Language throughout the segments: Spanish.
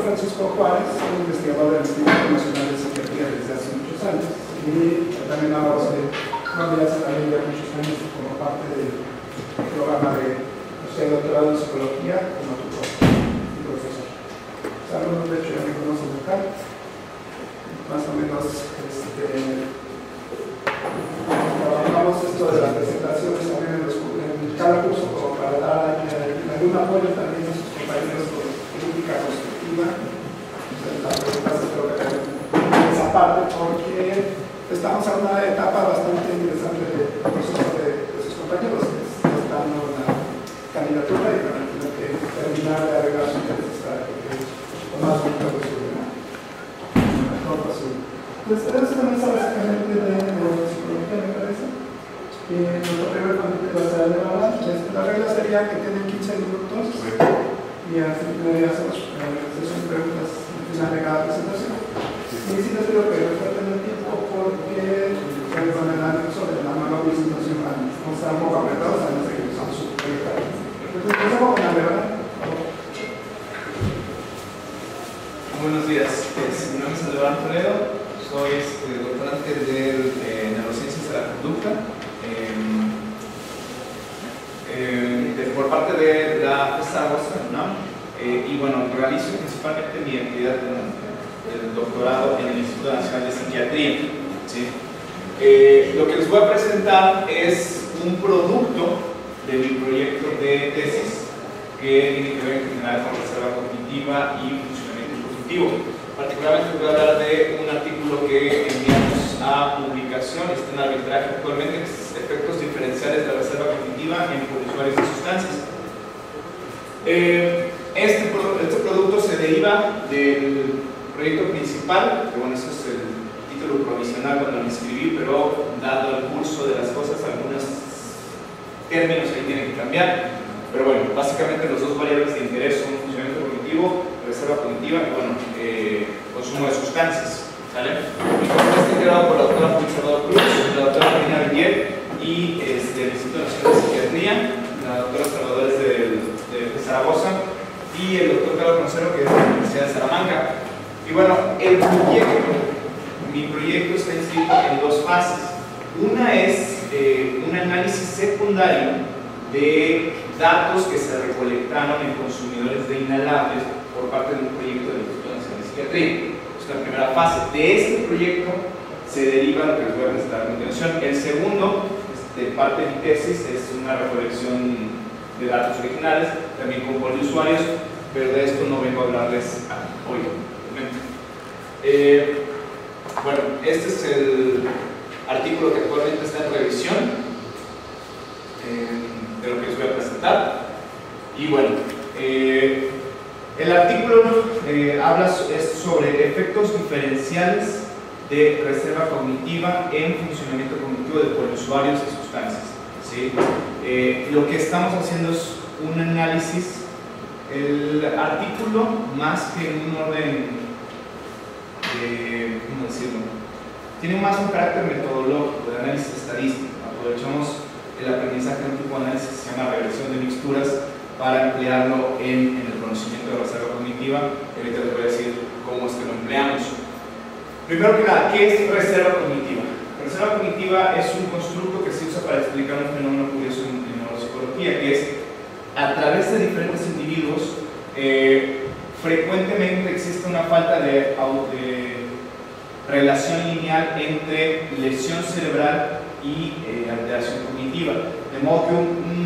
Francisco Juárez, soy investigador del Instituto Nacional de Psiquiatría desde hace muchos años y también ahora hace también ya muchos años como parte del programa de doctorado en psicología como tutor y profesor. Algunos de hecho ya me conocen acá, más o menos trabajamos esto de las presentaciones también en cada curso como para dar algún apoyo también a sus compañeros con crítica constructiva. La presentación creo que esa parte porque estamos en una etapa bastante interesante del proceso de sus compañeros que están en una candidatura y van a tener que terminar de arreglar su tesis para que lo más bonito posible. Entonces, eso también es básicamente de neuropsicología, me parece. Nuestro primer comité va a ser la regla sería que tienen 15 minutos y hacemos sesión de preguntas al final de cada presentación. Y sí les pido que respeten el tiempo porque con el anexo de la nueva presentación vamos a estar un poco apretados, además de que estamos súper preparados. Entonces, empezamos con la verdad. Buenos días, mi nombre es Alejandro Toledo, soy doctorante de neurociencias de la conducta por parte de la Zaragoza, ¿no? Y bueno, realizo principalmente mi actividad del doctorado en el Instituto Nacional de Psiquiatría, ¿sí? Lo que les voy a presentar es un producto de mi proyecto de tesis que tiene que ver en general con reserva cognitiva y funcionamiento cognitivo. Particularmente voy a hablar de un artículo que enviamos a publicación, está en arbitraje actualmente, que es efectos diferenciales de la reserva cognitiva en usuarios de sustancias. Este producto se deriva del proyecto principal, que bueno, ese es el título provisional cuando lo escribí, pero dado el curso de las cosas, algunos términos ahí tienen que cambiar. Pero bueno, básicamente los dos variables de interés son funcionamiento cognitivo, reserva cognitiva y bueno, consumo de sustancias. ¿Sale? Mi comité está integrado por la doctora Luis Salvador Cruz, la doctora Marina Villier y del Instituto Nacional de Psiquiatría, la doctora Salvador es de Zaragoza y el doctor Carlos Concero, que es de la Universidad de Salamanca. Y bueno, mi proyecto está inscrito en dos fases. Una es un análisis secundario de datos que se recolectaron en consumidores de inhalables por parte de un proyecto del Instituto Nacional de Psiquiatría. Es la primera fase. De este proyecto se deriva lo que les voy a presentar a continuación. El segundo, parte de mi tesis, es una recolección de datos originales, también con poliusuarios, pero de esto no vengo a hablarles hoy. Bueno, este es el artículo que actualmente está en revisión de lo que les voy a presentar. Y bueno, el artículo habla sobre efectos diferenciales de reserva cognitiva en funcionamiento cognitivo de poliusuarios y sustancias, ¿sí? Lo que estamos haciendo es un análisis. El artículo, más que en un orden ¿cómo decirlo? Tiene más un carácter metodológico de análisis estadístico. Aprovechamos el aprendizaje de un tipo de análisis que se llama regresión de mixturas para emplearlo en el conocimiento de la reserva cognitiva. Ahorita les voy a decir cómo es que lo empleamos. Primero que nada, ¿qué es reserva cognitiva? La reserva cognitiva es un constructo que se usa para explicar un fenómeno curioso en neuropsicología, que es a través de diferentes individuos frecuentemente existe una falta de relación lineal entre lesión cerebral y alteración cognitiva. De modo que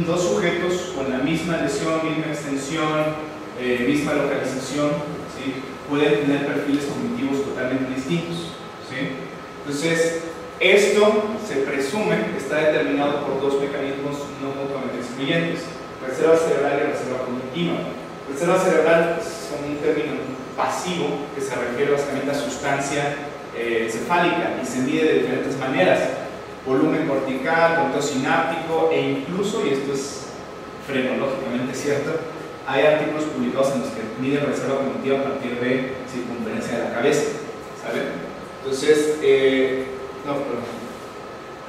dos sujetos con la misma lesión, misma extensión, misma localización, ¿sí?, pueden tener perfiles cognitivos totalmente distintos, ¿sí? Entonces, esto se presume que está determinado por dos mecanismos no mutuamente excluyentes: reserva cerebral y reserva cognitiva. Reserva cerebral es un término pasivo que se refiere básicamente a sustancia encefálica y se mide de diferentes maneras: volumen cortical, conteo sináptico e incluso, y esto es frenológicamente cierto, hay artículos publicados en los que miden reserva cognitiva a partir de circunferencia de la cabeza, ¿sabe? Entonces,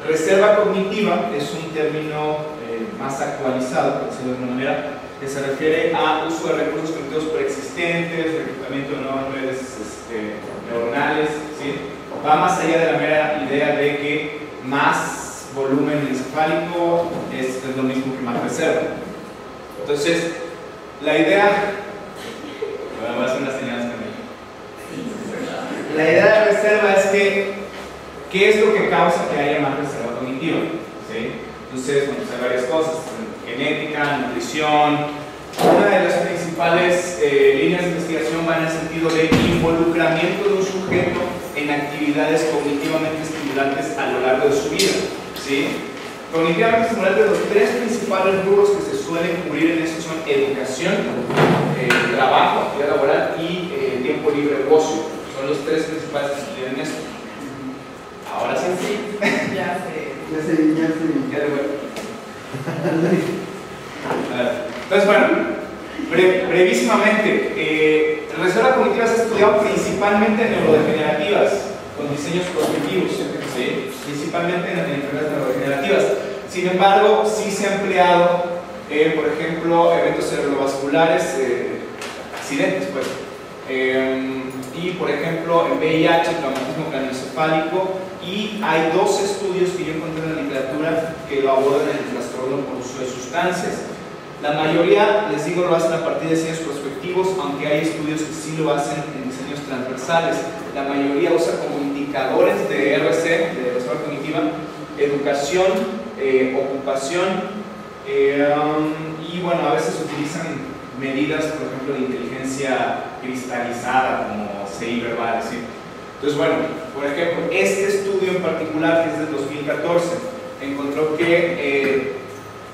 reserva cognitiva es un término más actualizado, por decirlo de alguna manera, que se refiere a uso de recursos cognitivos preexistentes, reclutamiento de nuevas redes neuronales, ¿sí? Va más allá de la mera idea de que más volumen encefálico es lo mismo que más reserva. Entonces, la idea... Voy a hacer unas señales también. La idea de reserva es que, ¿qué es lo que causa que haya más reserva cognitiva? ¿Sí? Entonces, bueno, hay varias cosas: genética, nutrición. Una de las principales líneas de investigación va en el sentido de involucramiento de un sujeto en actividades cognitivamente estimulantes a lo largo de su vida. ¿Sí? Cognitivamente estimulantes, los tres principales rubros que se suelen cubrir en eso son educación, trabajo, actividad laboral y tiempo libre o ocio. Son los tres principales que se estudian en esto. Ahora sí. Ya sé. Ya de vuelta. Entonces, bueno, brevísimamente, reserva cognitiva se ha estudiado principalmente en neurodegenerativas, con diseños cognitivos, ¿sí? Principalmente en enfermedades neurodegenerativas. Sin embargo, sí se ha empleado, por ejemplo, eventos cerebrovasculares, accidentes, pues. Y por ejemplo en VIH, traumatismo craneoencefálico, y hay dos estudios que yo encontré en la literatura que lo abordan el trastorno por uso de sustancias. La mayoría, les digo, lo hacen a partir de diseños prospectivos, aunque hay estudios que sí lo hacen en diseños transversales. La mayoría usa como indicadores de RC, de reserva cognitiva, educación, ocupación, y bueno, a veces utilizan medidas, por ejemplo, de inteligencia cristalizada, como CI verbal, ¿sí? Entonces, bueno, por ejemplo, este estudio en particular, que es del 2014, encontró que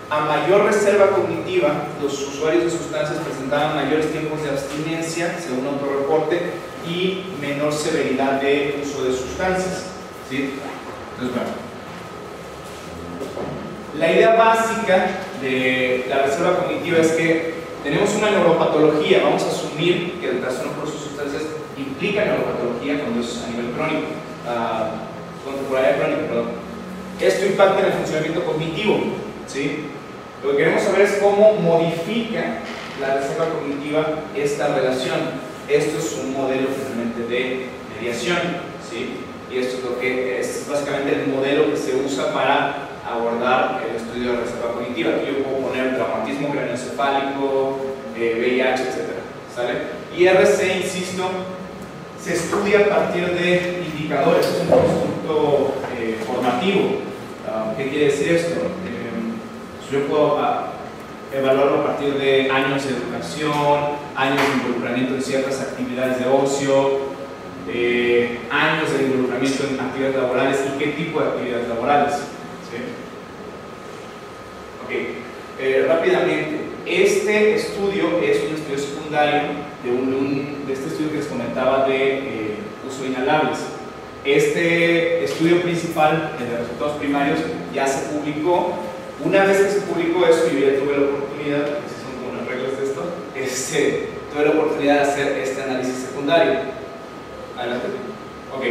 a mayor reserva cognitiva, los usuarios de sustancias presentaban mayores tiempos de abstinencia, según autorreporte, y menor severidad de uso de sustancias, ¿sí? Entonces, bueno, la idea básica de la reserva cognitiva es que tenemos una neuropatología. Vamos a asumir que el trastorno por uso de sustancias implica neuropatología cuando es a nivel crónico, contemporánea crónica, perdón. Esto impacta en el funcionamiento cognitivo, ¿sí? Lo que queremos saber es cómo modifica la reserva cognitiva esta relación. Esto es un modelo finalmente de mediación, ¿sí? Y esto es lo que es básicamente el modelo que se usa para abordar el estudio de reserva cognitiva. Aquí yo puedo poner traumatismo craneoencefálico, VIH, etc. ¿Sale? Y RC, insisto, se estudia a partir de indicadores. Es un constructo formativo. ¿Qué quiere decir esto? Yo puedo evaluarlo a partir de años de educación, años de involucramiento en ciertas actividades de ocio, años de involucramiento en actividades laborales y qué tipo de actividades laborales. ¿Sí? Ok, rápidamente, este estudio es un estudio secundario de este estudio que les comentaba de uso de inhalables. Este estudio principal, el de resultados primarios, ya se publicó. Una vez que se publicó eso, yo ya tuve la oportunidad, porque si son como las reglas de esto, tuve la oportunidad de hacer este análisis secundario. Adelante. Ok.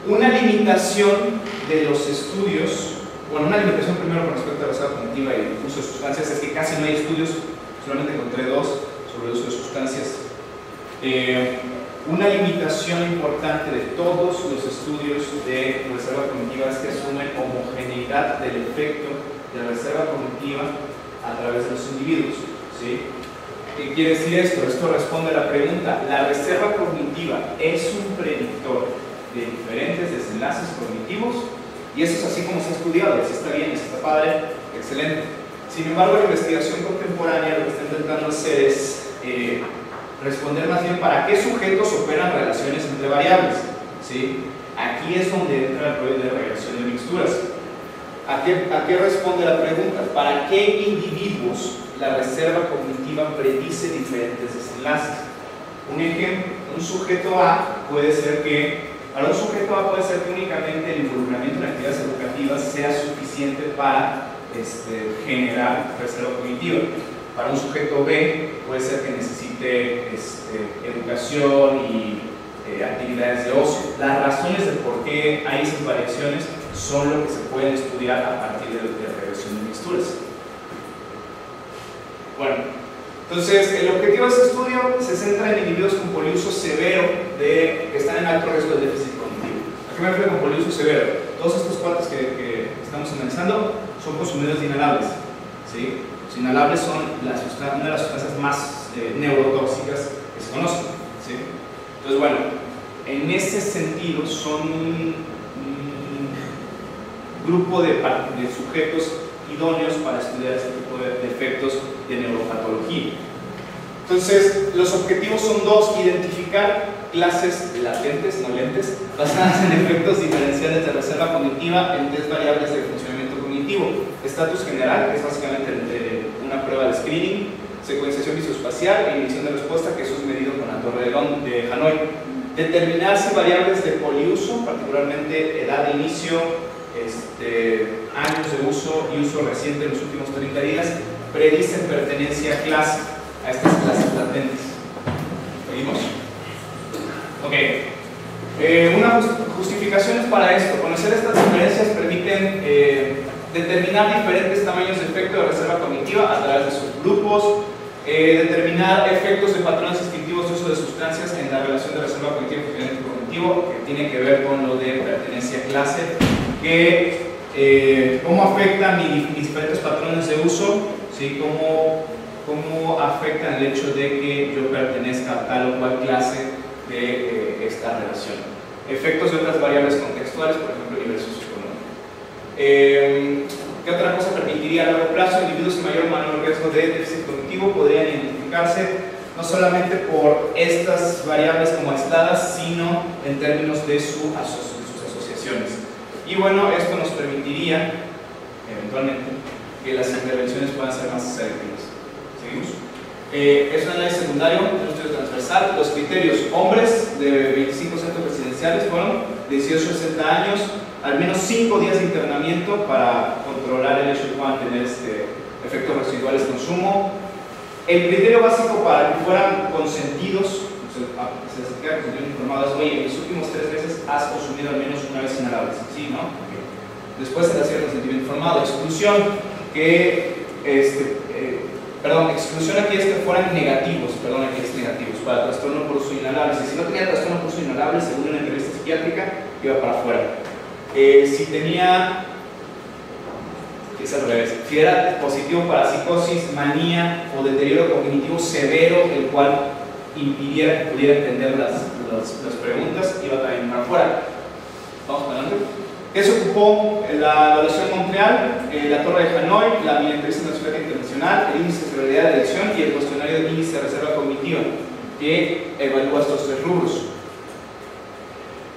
Una limitación de los estudios, bueno, una limitación primero con respecto a la reserva cognitiva y el uso de sustancias es que casi no hay estudios, solamente encontré dos sobre el uso de sustancias. Una limitación importante de todos los estudios de reserva cognitiva es que asumen homogeneidad del efecto de la reserva cognitiva a través de los individuos, ¿sí? ¿Qué quiere decir esto? Esto responde a la pregunta: ¿la reserva cognitiva es un predictor de diferentes desenlaces cognitivos? Y eso es así como se ha estudiado, y así está bien, así está padre, excelente. Sin embargo, la investigación contemporánea lo que está intentando hacer es responder más bien para qué sujetos operan relaciones entre variables, ¿sí? Aquí es donde entra el rollo de regresión de mixturas. ¿A qué responde la pregunta? ¿Para qué individuos la reserva cognitiva predice diferentes desenlaces? Un ejemplo, un sujeto A puede ser que, para un sujeto A puede ser que únicamente el involucramiento en actividades educativas sea suficiente para generar reserva cognitiva. Para un sujeto B puede ser que necesite educación y actividades de ocio. Las razones de por qué hay esas variaciones son lo que se pueden estudiar a partir de regresión de mixturas. Bueno, entonces el objetivo de este estudio se centra en individuos con poliuso severo que están en alto riesgo de déficit cognitivo. ¿A qué me refiero con poliuso severo? Todos estos cuates que estamos analizando son consumidores de inhalables, ¿sí? Los inhalables son una de las sustancias más neurotóxicas que se conocen, ¿sí? Entonces, bueno, en ese sentido son un grupo de sujetos idóneos para estudiar este tipo de efectos de neuropatología. Entonces, los objetivos son dos: identificar clases latentes, no lentes, basadas en efectos diferenciales de reserva cognitiva en 3 variables de funcionamiento cognitivo: estatus general, que es básicamente una prueba de screening; secuenciación visoespacial e inhibición de respuesta, que eso es medido con la torre de Hanoi; determinar si variables de poliuso, particularmente edad de inicio, años de uso y uso reciente en los últimos 30 días, predicen pertenencia a clase, a estas clases latentes. ¿Seguimos? Ok. Unas justificaciones para esto: conocer estas diferencias permiten determinar diferentes tamaños de efecto de reserva cognitiva a través de subgrupos, determinar efectos de patrones instintivos de uso de sustancias en la relación de reserva cognitiva y funcionamiento cognitivo, que tiene que ver con lo de pertenencia a clase, cómo afectan mis diferentes patrones de uso, ¿sí? Cómo afectan el hecho de que yo pertenezca a tal o cual clase de esta relación. Efectos de otras variables contextuales, por ejemplo, nivel socioeconómico. ¿Qué otra cosa permitiría a largo plazo? Individuos con mayor o menor riesgo de déficit cognitivo podrían identificarse no solamente por estas variables como aisladas, sino en términos de sus asociaciones. Y bueno, esto nos permitiría, eventualmente, que las intervenciones puedan ser más selectivas. ¿Seguimos? Es un análisis secundario, un estudio transversal. Los criterios: hombres de 25 centros residenciales fueron 18 a 60 años, al menos 5 días de internamiento para controlar el hecho de que puedan tener efectos residuales de consumo. El criterio básico para que fueran consentidos, se les queda consentido informado, es: oye, en los últimos 3 meses has consumido al menos una vez inhalables. Sí, ¿no? Okay. Después se le hacía el consentimiento informado. Exclusión, exclusión aquí es que fueran negativos, para trastorno por uso inhalable. Si no tenía trastorno por uso inhalable, según una entrevista psiquiátrica, iba para afuera. Si tenía, es al revés, si era positivo para psicosis, manía o deterioro cognitivo severo, el cual impidiera que pudiera entender las preguntas, iba también para afuera. Vamos para adelante. ¿Qué se ocupó? La evaluación Montreal, la torre de Hanoi, la mini-entrevista nacional internacional, el índice de severidad de adicción y el cuestionario de índice de reserva cognitiva, que evalúa estos 3 rubros.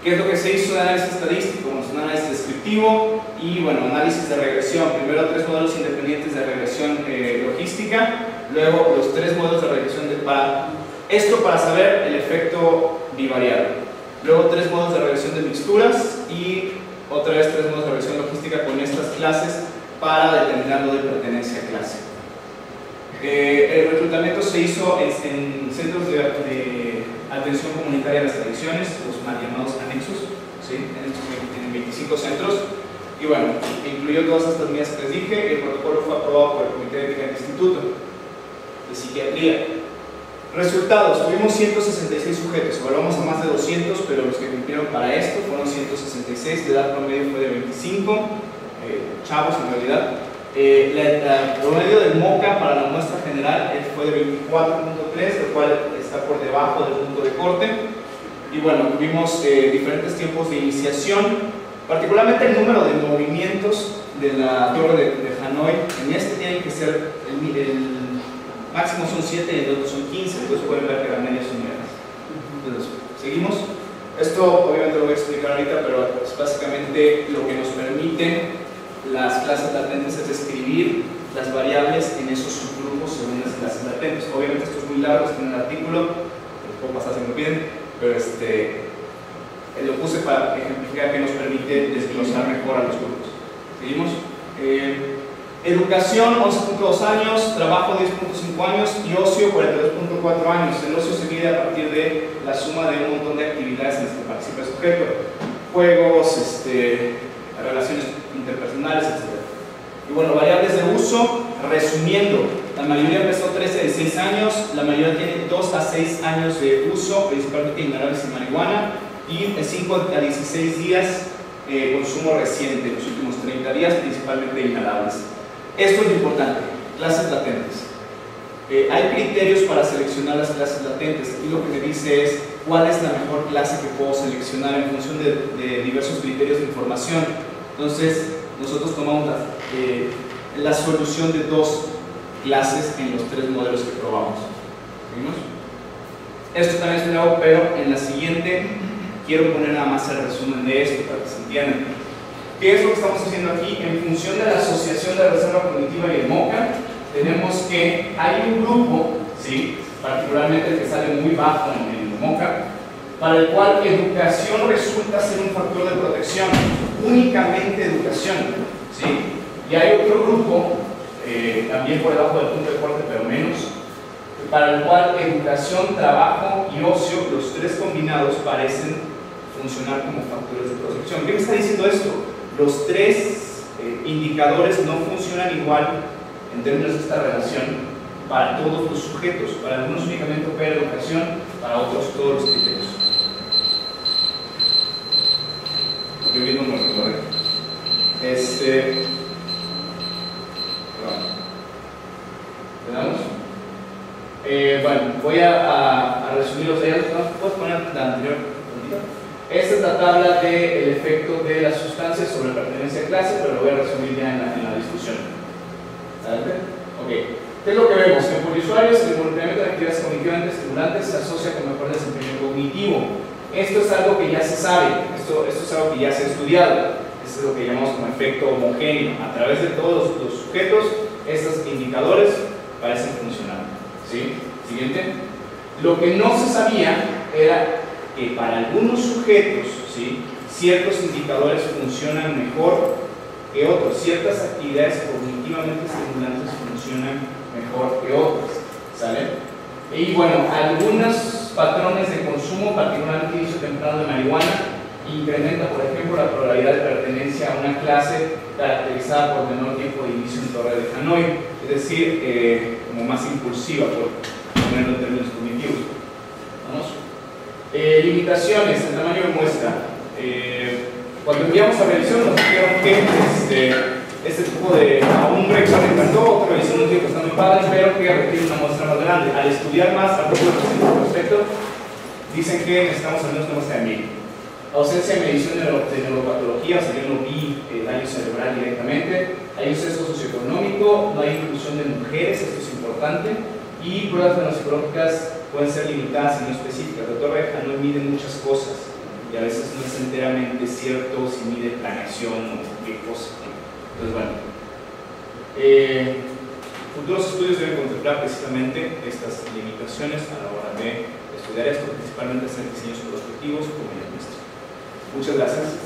¿Qué es lo que se hizo de análisis estadístico? Bueno, es un análisis descriptivo y, bueno, análisis de regresión. Primero 3 modelos independientes de regresión logística, luego los 3 modelos de regresión para saber el efecto bivariado. Luego 3 modos de regresión de mixturas y otra vez 3 modos de regresión logística con estas clases para determinar lo de pertenencia a clase. El reclutamiento se hizo en centros de atención comunitaria a las adicciones, los mal llamados anexos, ¿sí? En 25 centros. Y bueno, incluyó todas estas medidas que les dije. El protocolo fue aprobado por el Comité de Ética del Instituto de Psiquiatría. Resultados: tuvimos 166 sujetos, evaluamos a más de 200, pero los que cumplieron para esto fueron 166, la edad promedio fue de 25, chavos en realidad. El promedio del MOCA para la muestra general fue de 24.3, lo cual está por debajo del punto de corte. Y bueno, tuvimos diferentes tiempos de iniciación, particularmente el número de movimientos de la torre de Hanoi. En tienen que ser el máximo son 7 y el otro son 15, entonces pueden ver que la media son menos. Entonces, seguimos. Esto obviamente lo voy a explicar ahorita, pero es básicamente lo que nos permite las clases latentes, es describir las variables en esos subgrupos según las clases latentes. Obviamente esto es muy largo, está en el artículo, lo puedo pasar si me lo piden, pero lo puse para ejemplificar que nos permite desglosar mejor a los grupos. ¿Seguimos? Educación 11.2 años, trabajo 10.5 años y ocio 42.4 años. El ocio se mide a partir de la suma de un montón de actividades en las que participa el sujeto: juegos, relaciones interpersonales, etc. Y bueno, variables de uso, resumiendo, la mayoría empezó 13 a 16 años, la mayoría tiene 2 a 6 años de uso, principalmente inhalables y marihuana, y de 5 a 16 días consumo reciente, los últimos 30 días, principalmente inhalables. Esto es lo importante, clases latentes. Hay criterios para seleccionar las clases latentes. Aquí lo que me dice es cuál es la mejor clase que puedo seleccionar en función de diversos criterios de información. Entonces, nosotros tomamos la solución de 2 clases en los 3 modelos que probamos. ¿Vimos? Esto también es nuevo, pero en la siguiente quiero poner nada más el resumen de esto para que se entiendan. ¿Qué es lo que estamos haciendo aquí? En función de la asociación de la reserva cognitiva y el MoCA, tenemos que hay un grupo, ¿sí?, particularmente el que sale muy bajo en el MoCA, para el cual educación resulta ser un factor de protección, únicamente educación, ¿sí? Y hay otro grupo, también por debajo del punto de corte, pero menos, para el cual educación, trabajo y ocio, los 3 combinados, parecen funcionar como factores de protección. ¿Qué me está diciendo esto? Los 3 indicadores no funcionan igual en términos de esta relación para todos los sujetos. Para algunos únicamente opera educación, para otros todos los criterios. Yo mismo me recordé. ¿Tenemos? Bueno, voy a resumir los hallazgos. ¿Puedes poner la anterior? Esta es la tabla del efecto de las sustancias sobre pertenencia a clase, pero lo voy a resumir ya en la discusión. ¿Adelante? Ok. ¿Qué es lo que vemos? Que por usuarios el involucramiento de actividades cognitivamente estimulantes se asocia con mejor desempeño cognitivo. Esto es algo que ya se sabe, esto es algo que ya se ha estudiado. Esto es lo que llamamos como efecto homogéneo. A través de todos los sujetos, estos indicadores parecen funcionar. ¿Sí? Siguiente. Lo que no se sabía era que para algunos sujetos, ¿sí?, ciertos indicadores funcionan mejor que otros, ciertas actividades cognitivamente estimulantes funcionan mejor que otras, ¿sale? Y bueno, algunos patrones de consumo, particularmente inicio temprano de marihuana, incrementa, por ejemplo, la probabilidad de pertenencia a una clase caracterizada por menor tiempo de inicio en Torre de Hanoi, es decir, como más impulsiva, por ponerlo en términos cognitivos. ¿Vamos? Limitaciones, el tamaño de muestra. Cuando enviamos a revisión nos dijeron que este tipo de un reacción me encantó, otra revisión nos dijo que está muy padre, pero que requiere una muestra más grande. Al estudiar más a propósito al respecto, dicen que necesitamos al menos una muestra de 1000. Ausencia de medición de neuropatología, o sea, yo no vi daño cerebral directamente. Hay un sesgo socioeconómico, no hay inclusión de mujeres, esto es importante, y pruebas neuropsicológicas pueden ser limitadas y no específicas. La Torre de Hanoi mide muchas cosas y a veces no es enteramente cierto si mide planeación o qué cosa. Entonces, bueno, futuros estudios deben contemplar precisamente estas limitaciones a la hora de estudiar esto, principalmente hacer diseños prospectivos como ya muestra. Muchas gracias.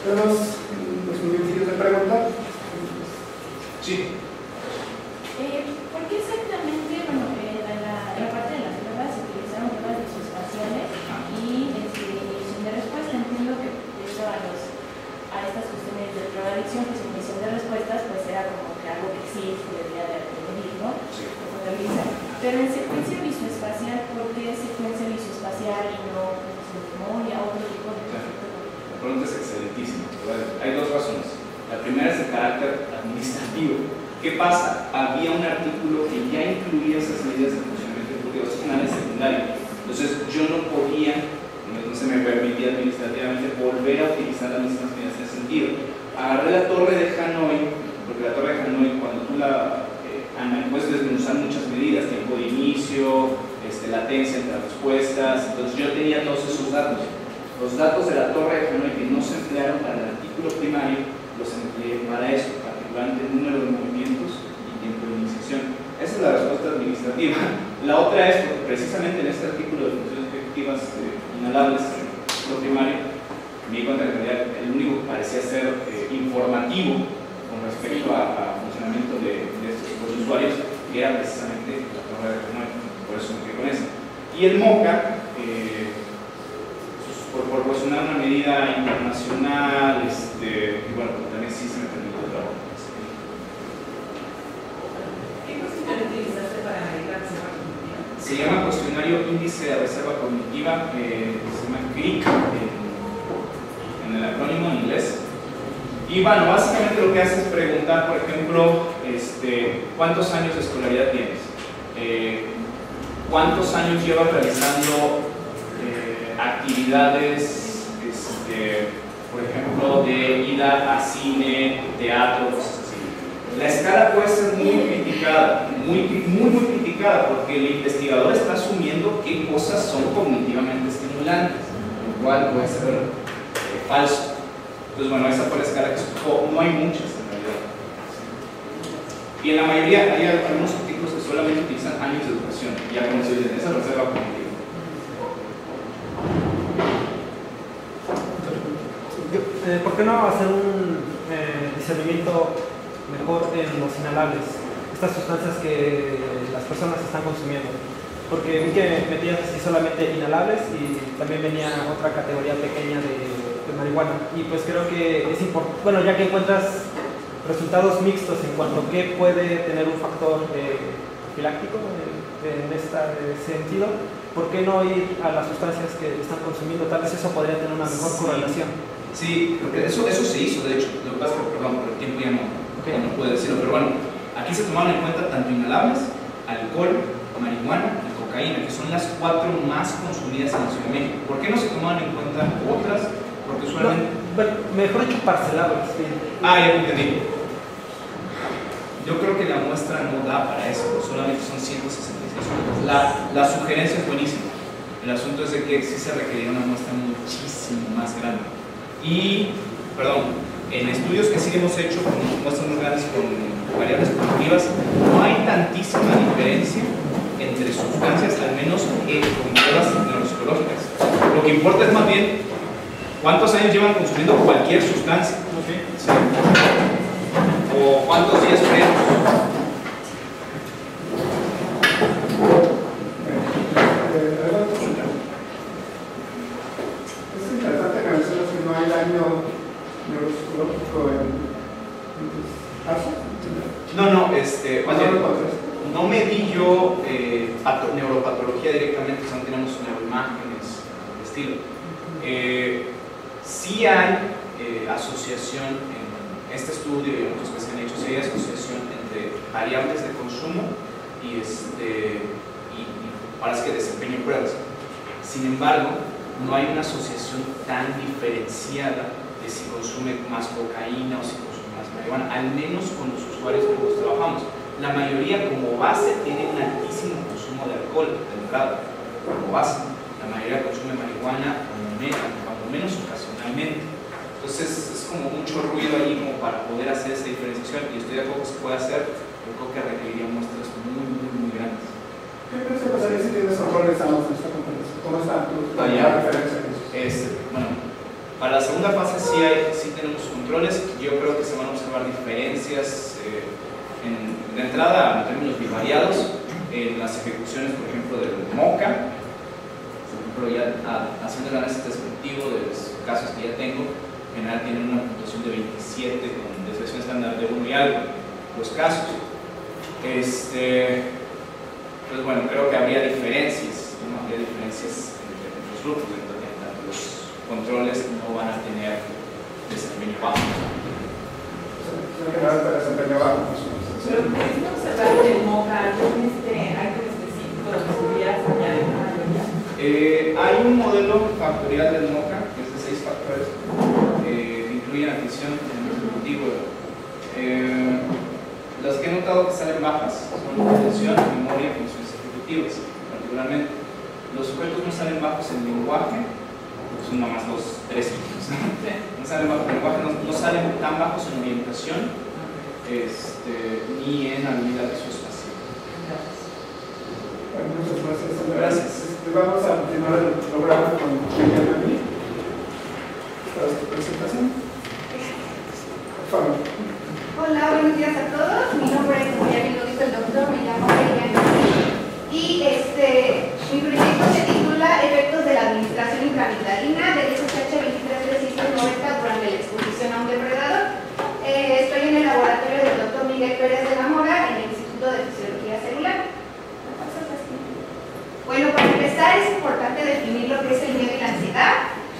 ¿Tenemos los minutillos de pregunta? Sí. ¿Por qué exactamente, bueno, la parte de las pruebas se utilizaron pruebas visoespaciales y medición de respuesta? Entiendo que debido a estas cuestiones de drogadicción, pues medición de respuestas pues era como que algo que sí se debería de medir, ¿no? Sí. Pero en secuencia visoespacial, ¿por qué secuencia visoespacial y no memoria, otro tipo de efecto? La pregunta es excelentísima. Hay 2 razones. La primera es de carácter administrativo. ¿Qué pasa? Había un artículo que ya incluía esas medidas de funcionamiento ejecutivo, es un análisis secundario. Entonces yo no podía, no se me permitía administrativamente volver a utilizar las mismas medidas en ese sentido. Agarré la Torre de Hanoi, porque la Torre de Hanoi, cuando tú la puedes desmenuzar muchas medidas, tiempo de inicio, latencia entre las respuestas. Entonces yo tenía todos esos datos. Los datos de la Torre de Hanoi que no se emplearon para el artículo primario, los empleé para eso, particularmente el número de movimientos y tiempo de iniciación. Esa es la respuesta administrativa. La otra es porque precisamente en este artículo de funciones efectivas inhalables, lo primario, me di cuenta que en realidad el único que parecía ser informativo con respecto al funcionamiento de estos tipos de usuarios, que era precisamente la prueba de Hanoi, por eso me quedé con eso. Y el MOCA, por proporcionar una medida internacional, y bueno, también sí se me permitió el trabajo. ¿Qué cuestionario utilizaste para analizar reserva cognitiva? Se llama cuestionario índice de reserva cognitiva, se llama CRIC en el acrónimo en inglés. Y bueno, básicamente lo que hace es preguntar, por ejemplo, ¿cuántos años de escolaridad tienes? ¿Cuántos años llevas realizando actividades, por ejemplo, de ida a cine, teatro, cosas así? La escala puede ser muy criticada, muy criticada, porque el investigador está asumiendo qué cosas son cognitivamente estimulantes, lo cual puede ser falso. Entonces, bueno, esa fue la escala que escogió. No hay muchas en realidad. Y en la mayoría hay algunos artículos que solamente utilizan años de educación, ya como se dice, esa reserva cognitiva. ¿Por qué no hacer un discernimiento mejor en los inhalables? Estas sustancias que las personas están consumiendo. Porque vi que metías así solamente inhalables y también venía otra categoría pequeña de marihuana. Y pues creo que es importante, bueno, ya que encuentras resultados mixtos en cuanto a qué puede tener un factor profiláctico en este sentido, ¿por qué no ir a las sustancias que están consumiendo? Tal vez eso podría tener una mejor correlación. Sí, porque eso se hizo, de hecho. Lo que pasa es que, perdón, por el tiempo ya no puedo decirlo, pero bueno, aquí se tomaron en cuenta tanto inhalables, alcohol, marihuana y cocaína, que son las 4 más consumidas en la Ciudad de México. ¿Por qué no se tomaron en cuenta otras? Porque usualmente... No, mejor dicho, parcelados. Sí. Ya entendí. Yo creo que la muestra no da para eso, solamente son 166 horas. La sugerencia es buenísima. El asunto es de que sí se requería una muestra muchísimo más grande. Y, perdón, en estudios que sí hemos hecho con muestras más grandes con variables cognitivas, no hay tantísima diferencia entre sustancias, al menos con pruebas neuropsicológicas. Lo que importa es más bien cuántos años llevan consumiendo cualquier sustancia. Okay. ¿Sí? O cuántos días previos. Es interesante que mencionas que no hay daño neuropsicológico en tus casos. No medí yo neuropatología directamente, o sea, no tenemos neuroimágenes de estilo. Sí hay asociación en este estudio y en otros que se han hecho, sí hay asociación entre variables de consumo y parece que desempeño en pruebas. Sin embargo, no hay una asociación tan diferenciada de si consume más cocaína o si consume más marihuana, al menos con los usuarios con los que trabajamos. La mayoría como base tiene un altísimo consumo de alcohol de entrada, como base. La mayoría consume marihuana cuando menos ocasionalmente. Entonces es como mucho ruido ahí como para poder hacer esa diferenciación, y estoy de acuerdo que se puede hacer, pero creo que requeriría muestras muy grandes. ¿Qué crees que pasaría si tienes horrores sanos en esta conferencia? ¿Cómo está tu referencia en eso? Bueno, para la segunda fase sí tenemos controles. Yo creo que se van a observar diferencias de entrada en términos bivariados en las ejecuciones, por ejemplo, del MOCA. Por ejemplo, ya haciendo el análisis descriptivo de los casos que ya tengo, en general tienen una puntuación de 27 con desviación estándar de 1 y algo los casos. Pues bueno, creo que habría diferencias, ¿no? Habría diferencias entre los grupos, entonces los controles no van a tener desempeño bajo. Pero ¿pudiste observar en el MOCA algún algo específico donde pudieras añadir una mayoría? Hay un modelo factorial del MOCA que es de 6 factores que incluyen atención en el ejecutivo. Las que he notado que salen bajas son atención, memoria y funciones ejecutivas, particularmente. Los sujetos no salen bajos en lenguaje, son nada más 2, 3 hijos. No salen bajos en lenguaje, no salen tan bajos en orientación, ni en habilidad visoespacial. Bueno, muchas gracias. Gracias. Vamos a continuar el programa con Benjamín para su presentación. Por favor. Hola.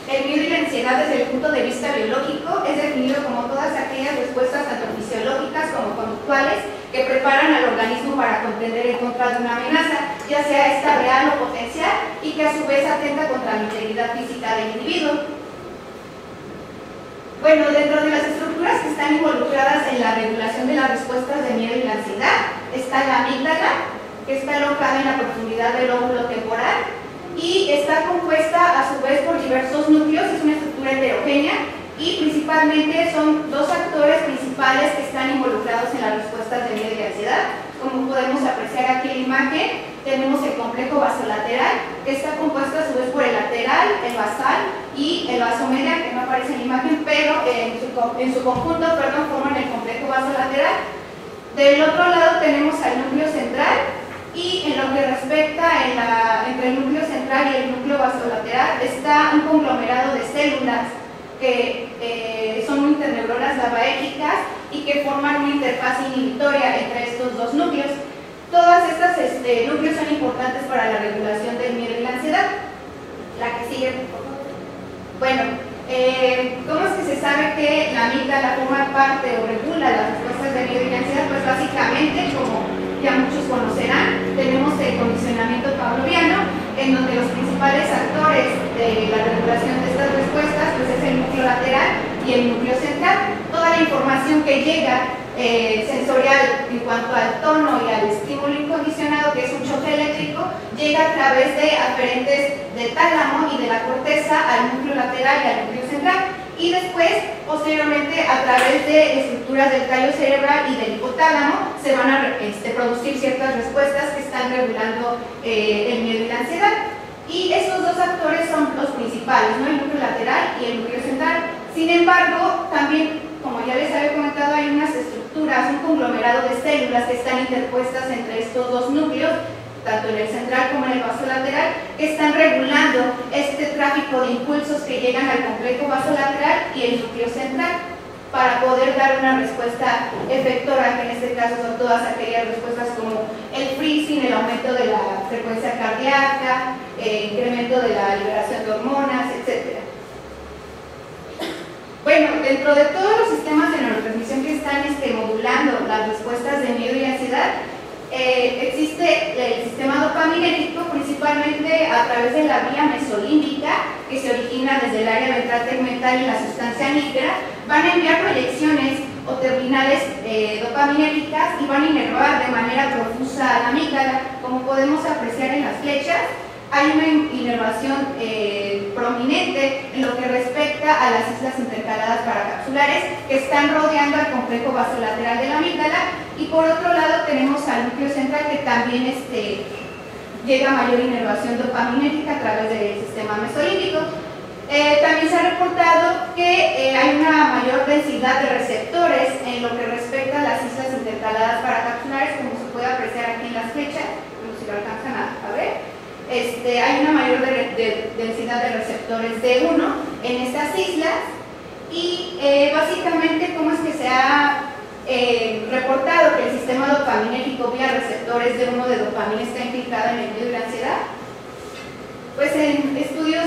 El miedo y la ansiedad desde el punto de vista biológico es definido como todas aquellas respuestas tanto fisiológicas como conductuales que preparan al organismo para contender en contra de una amenaza, ya sea esta real o potencial, y que a su vez atenta contra la integridad física del individuo. Bueno, dentro de las estructuras que están involucradas en la regulación de las respuestas de miedo y la ansiedad está la amígdala, que está alojada en la profundidad del lóbulo temporal y está compuesta a su vez por diversos núcleos, es una estructura heterogénea y principalmente son dos actores principales que están involucrados en las respuestas de miedo y ansiedad. Como podemos apreciar aquí en la imagen, tenemos el complejo vasolateral, que está compuesto a su vez por el lateral, el basal y el vaso medial, que no aparece en la imagen, pero en su conjunto forman el complejo vasolateral. Del otro lado tenemos al núcleo central, y en lo que respecta entre el núcleo central y el núcleo vasolateral está un conglomerado de células que son interneuronas GABAérgicas y que forman una interfaz inhibitoria entre estos dos núcleos. Todas estas núcleos son importantes para la regulación del miedo y la ansiedad. La que sigue, por favor. Bueno, ¿cómo es que se sabe que la amígdala forma parte o regula las respuestas de miedo y ansiedad? Pues básicamente, como ya muchos conocerán, tenemos el condicionamiento pavloviano, en donde los principales actores de la regulación de estas respuestas pues es el núcleo lateral y el núcleo central. Toda la información que llega sensorial en cuanto al tono y al estímulo incondicionado, que es un choque eléctrico, llega a través de aferentes del tálamo y de la corteza al núcleo lateral y al núcleo central, y después, posteriormente, a través de estructuras del tallo cerebral y del hipotálamo, se van a producir ciertas respuestas que están regulando el miedo y la ansiedad. Y esos dos actores son los principales, ¿no? El núcleo lateral y el núcleo central. Sin embargo, también, como ya les había comentado, hay unas estructuras, un conglomerado de células que están interpuestas entre estos dos núcleos, tanto en el central como en el vasolateral, que están regulando este tráfico de impulsos que llegan al complejo vasolateral y el núcleo central para poder dar una respuesta efectora, que en este caso son todas aquellas respuestas como el freezing, el aumento de la frecuencia cardíaca, el incremento de la liberación de hormonas, etc. Bueno, dentro de todos los sistemas de neurotransmisión que están modulando las respuestas de miedo y ansiedad, existe el sistema dopaminérgico, principalmente a través de la vía mesolímbica, que se origina desde el área ventral tegmental y la sustancia níquera. Van a enviar proyecciones o terminales dopaminérgicas y van a inervar de manera profusa a la amígdala. Como podemos apreciar en las flechas, hay una inervación prominente en lo que respecta a las islas intercaladas paracapsulares que están rodeando al complejo vasolateral de la amígdala, y por otro lado tenemos al núcleo central, que también llega a mayor inervación dopaminérgica a través del sistema mesolímbico. También se ha reportado que hay una mayor densidad de receptores en lo que respecta a las islas intercaladas paracapsulares, como se puede apreciar aquí en las flechas, no sé si lo alcanzan a ver. Hay una mayor densidad de receptores D1 en estas islas, y básicamente, ¿cómo es que se ha reportado que el sistema dopaminérgico vía receptores D1 de dopamina está implicado en el miedo y la ansiedad? Pues en estudios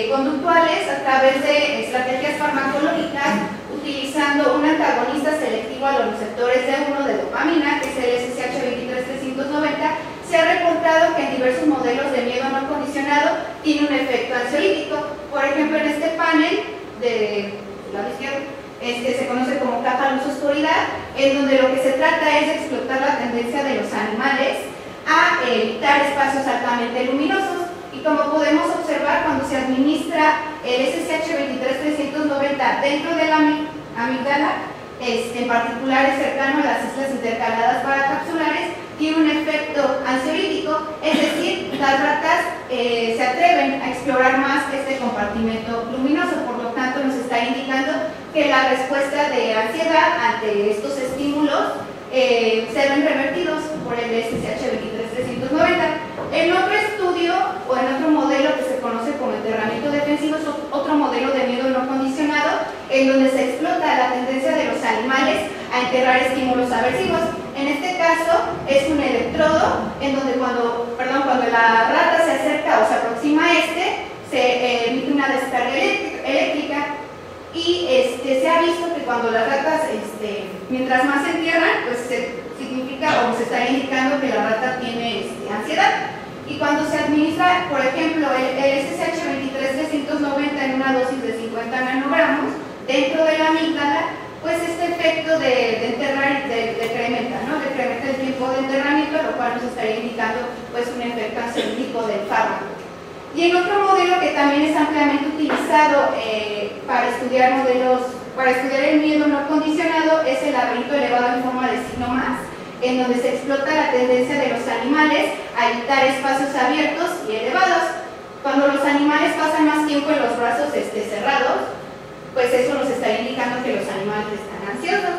conductuales a través de estrategias farmacológicas utilizando un antagonista selectivo a los receptores D1 de dopamina, que es el SSH23390, se ha reportado que en diversos modelos de miedo no condicionado tiene un efecto ansiolítico. Por ejemplo, en este panel de lado izquierdo, se conoce como caja luz oscuridad, en donde lo que se trata es de explotar la tendencia de los animales a evitar espacios altamente luminosos. Y como podemos observar, cuando se administra el SSH23390 dentro de la amígdala, en particular es cercano a las islas intercaladas paracapsulares, tiene un efecto ansiolítico, es decir, las ratas se atreven a explorar más este compartimento luminoso. Por lo tanto, nos está indicando que la respuesta de ansiedad ante estos estímulos se ven revertidos por el SSH23390. En otro estudio o en otro modelo que se conoce como enterramiento defensivo, es otro modelo de miedo no condicionado, en donde se explota la tendencia de los animales a enterrar estímulos aversivos. En este caso es un electrodo en donde cuando la rata se acerca o se aproxima a se emite una descarga eléctrica. y se ha visto que cuando las ratas, mientras más se entierran, pues significa o se está indicando que la rata tiene ansiedad. Y cuando se administra, por ejemplo, el SSH 23390 en una dosis de 50 nanogramos dentro de la amígdala, pues este efecto de enterrar decrementa, ¿no? Decrementa el tiempo de enterramiento, lo cual nos estaría indicando pues un efecto ansiolítico del fármaco. Y en otro modelo que también es ampliamente utilizado para estudiar el miedo no condicionado es el laberinto elevado en forma de signo más, en donde se explota la tendencia de los animales a evitar espacios abiertos y elevados. Cuando los animales pasan más tiempo en los brazos cerrados, pues eso nos está indicando que los animales están ansiosos.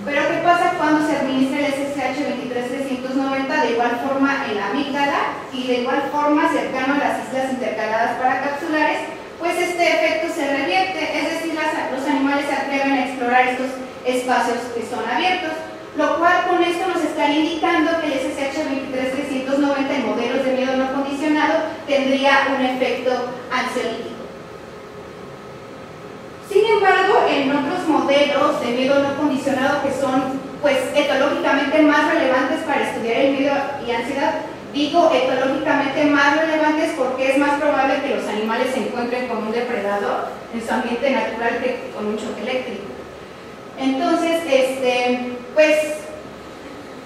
Pero ¿qué pasa cuando se administra el SSH 23390 de igual forma en la amígdala y de igual forma cercano a las islas intercaladas paracapsulares? Pues este efecto se revierte, es decir, los animales se atreven a explorar estos espacios que son abiertos, lo cual con esto nos estaría indicando que el SSH 23390 en modelos de miedo no condicionado tendría un efecto ansiolítico. Sin embargo, en otros modelos de miedo no condicionado que son pues etológicamente más relevantes para estudiar el miedo y ansiedad, digo etológicamente más relevantes porque es más probable que los animales se encuentren con un depredador en su ambiente natural que con un choque eléctrico. Entonces, pues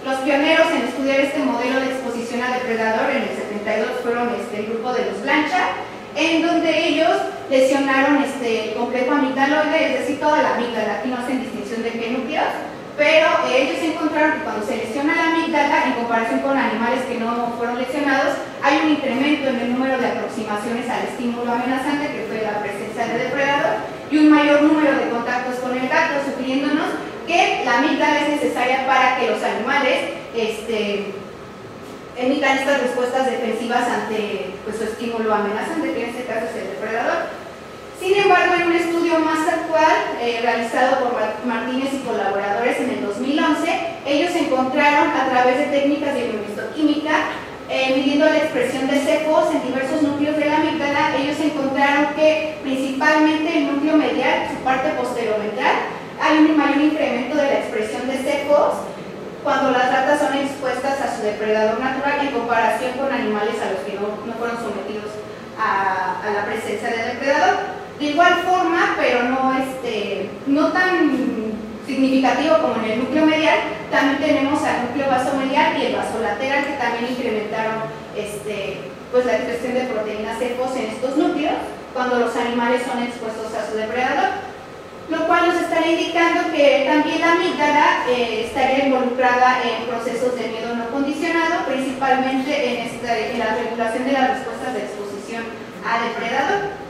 los pioneros en estudiar este modelo de exposición a depredador en el 72 fueron el grupo de los Blanchard, en donde ellos lesionaron el complejo amigdaloide, es decir, toda la amígdala. Aquí no hacen distinción de qué núcleos, pero ellos encontraron que cuando se lesiona la amígdala, en comparación con animales que no fueron lesionados, hay un incremento en el número de aproximaciones al estímulo amenazante, que fue la presencia de depredador, y un mayor número de contactos con el gato, sugiriéndonos que la amígdala es necesaria para que los animales emitan estas respuestas defensivas ante pues, su estímulo amenazante, que en este caso es el depredador. Sin embargo, en un estudio más actual, realizado por Martínez y colaboradores en el 2011, ellos encontraron a través de técnicas de biohistoquímica, midiendo la expresión de CFOs en diversos núcleos de la amígdala, ellos encontraron que principalmente el núcleo medial, su parte posteromedial, hay un mayor incremento de la expresión de CFOs cuando las ratas son expuestas a su depredador natural en comparación con animales a los que no fueron sometidos a la presencia del depredador. De igual forma, pero no tan significativo como en el núcleo medial, también tenemos al núcleo vasomedial y el vasolateral, que también incrementaron pues la expresión de proteínas CFOs en estos núcleos cuando los animales son expuestos a su depredador, lo cual nos estaría indicando que también la amígdala estaría involucrada en procesos de miedo no condicionado, principalmente en la regulación de las respuestas de exposición a depredador.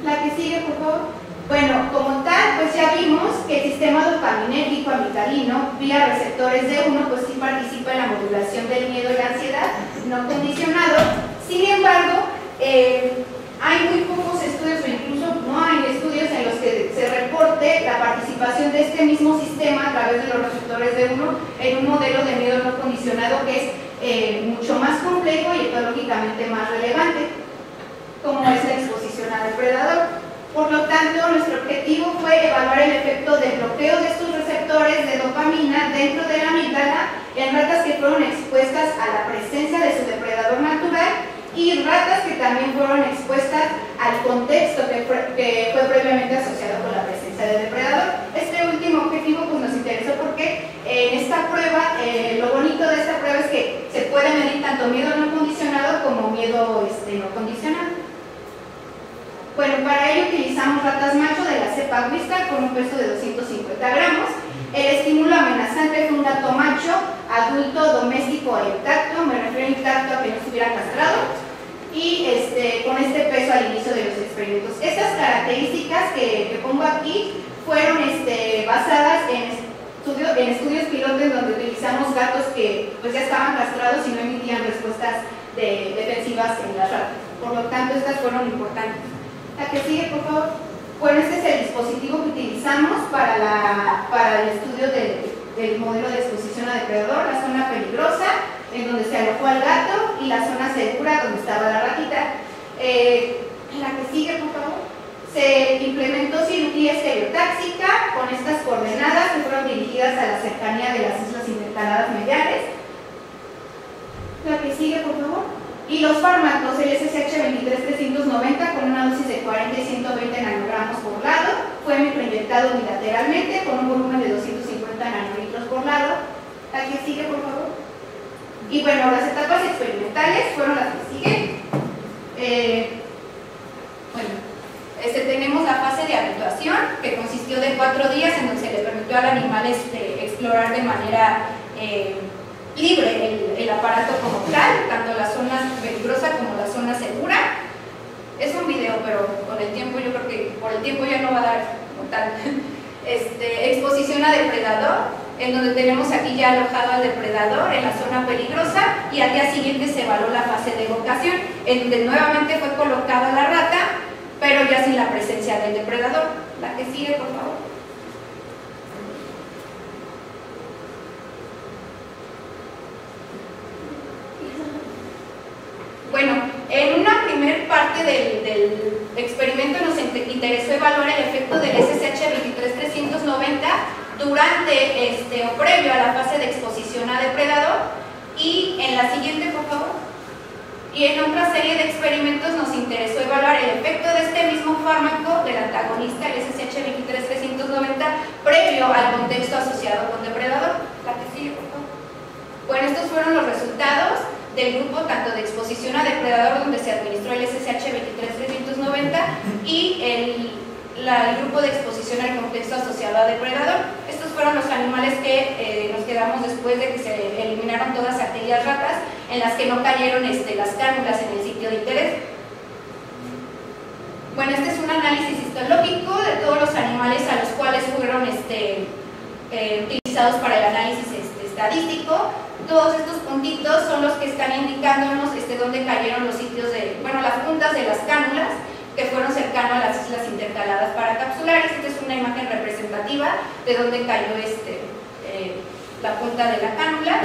La que sigue, por favor. Bueno, como tal, pues ya vimos que el sistema dopaminérgico amigdalino, vía receptores D1, pues sí participa en la modulación del miedo y la ansiedad no condicionado. Sin embargo, hay muy pocos estudios, o incluso no hay estudios en los que se reporte la participación de este mismo sistema a través de los receptores D1 en un modelo de miedo no condicionado que es mucho más complejo y etológicamente más relevante, como es la exposición al depredador. Por lo tanto, nuestro objetivo fue evaluar el efecto del bloqueo de estos receptores de dopamina dentro de la amígdala en ratas que fueron expuestas a la presencia de su depredador natural y ratas que también fueron expuestas al contexto que fue previamente asociado con la presencia del depredador. Este último objetivo pues, nos interesó porque en esta prueba, lo bonito de esta prueba es que se puede medir tanto miedo no condicionado como miedo no condicionado. Bueno, para ello utilizamos ratas macho de la cepa Wistar con un peso de 250 gramos. El estímulo amenazante fue un gato macho, adulto, doméstico e intacto, me refiero a intacto a que no estuviera castrado, y con este peso al inicio de los experimentos. Estas características que pongo aquí fueron basadas en estudios pilotos en donde utilizamos gatos que pues, ya estaban castrados y no emitían respuestas defensivas en las ratas. Por lo tanto, estas fueron importantes. La que sigue, por favor. Bueno, este es el dispositivo que utilizamos para el estudio del modelo de exposición a depredador, la zona peligrosa, en donde se alojó al gato, y la zona segura, donde estaba la ratita. La que sigue, por favor. Se implementó cirugía estereotáxica con estas coordenadas que fueron dirigidas a la cercanía de las islas intercaladas mediales. La que sigue, por favor. Y los fármacos, el SSH 23390 con una dosis de 40 y 120 nanogramos por lado, fue microinyectado unilateralmente con un volumen de 250 nanolitros por lado. La que sigue, por favor. Y bueno, las etapas experimentales fueron las que siguen. Tenemos la fase de habituación, que consistió de 4 días en donde se le permitió al animal explorar de manera libre el aparato como tal, tanto la zona peligrosa como la zona segura. Es un video, pero con el tiempo, yo creo que por el tiempo ya no va a dar como tal. Exposición a depredador, en donde tenemos aquí ya alojado al depredador en la zona peligrosa, y al día siguiente se evaluó la fase de evocación, en donde nuevamente fue colocada la rata, pero ya sin la presencia del depredador. La que sigue, por favor. Bueno, en una primer parte del experimento nos interesó evaluar el efecto del SSH 23390 durante o previo a la fase de exposición a depredador, y en la siguiente, por favor. Y en otra serie de experimentos nos interesó evaluar el efecto de este mismo fármaco del antagonista, el SSH 23390, previo al contexto asociado con depredador. La que sigue, por favor. Bueno, estos fueron los resultados del grupo tanto de exposición a depredador, donde se administró el SSH 23390, y el grupo de exposición al contexto asociado a depredador. Estos fueron los animales que nos quedamos después de que se eliminaron todas aquellas ratas en las que no cayeron las cánulas en el sitio de interés. Bueno, este es un análisis histológico de todos los animales a los cuales fueron utilizados para el análisis estadístico. Todos estos puntitos son los que están indicándonos dónde cayeron los sitios las puntas de las cánulas, que fueron cercanos a las islas intercaladas paracapsulares. Esta es una imagen representativa de dónde cayó la punta de la cánula.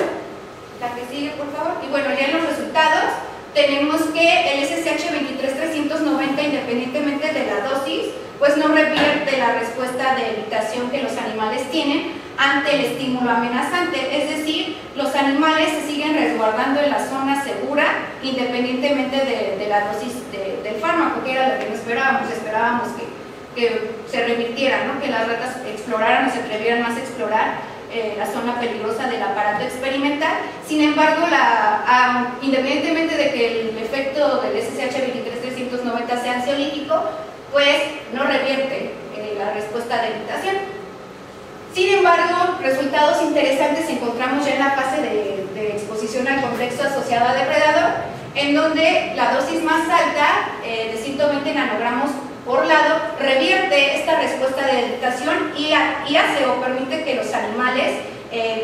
La que sigue, por favor. Y bueno, ya en los resultados tenemos que el SSH 23390, independientemente de la dosis, pues no revierte la respuesta de evitación que los animales tienen ante el estímulo amenazante. Es decir, los animales se siguen resguardando en la zona segura, independientemente de la dosis del fármaco, que era lo que no esperábamos. Esperábamos que se revirtiera, ¿no? Que las ratas exploraran o se atrevieran más a explorar la zona peligrosa del aparato experimental. Sin embargo, independientemente de que el efecto del SSH 23390 sea ansiolítico, pues no revierte la respuesta de evitación. Sin embargo, resultados interesantes encontramos ya en la fase de exposición al contexto asociado a depredador, en donde la dosis más alta, de 120 nanogramos por lado, revierte esta respuesta de evitación y hace o permite que los animales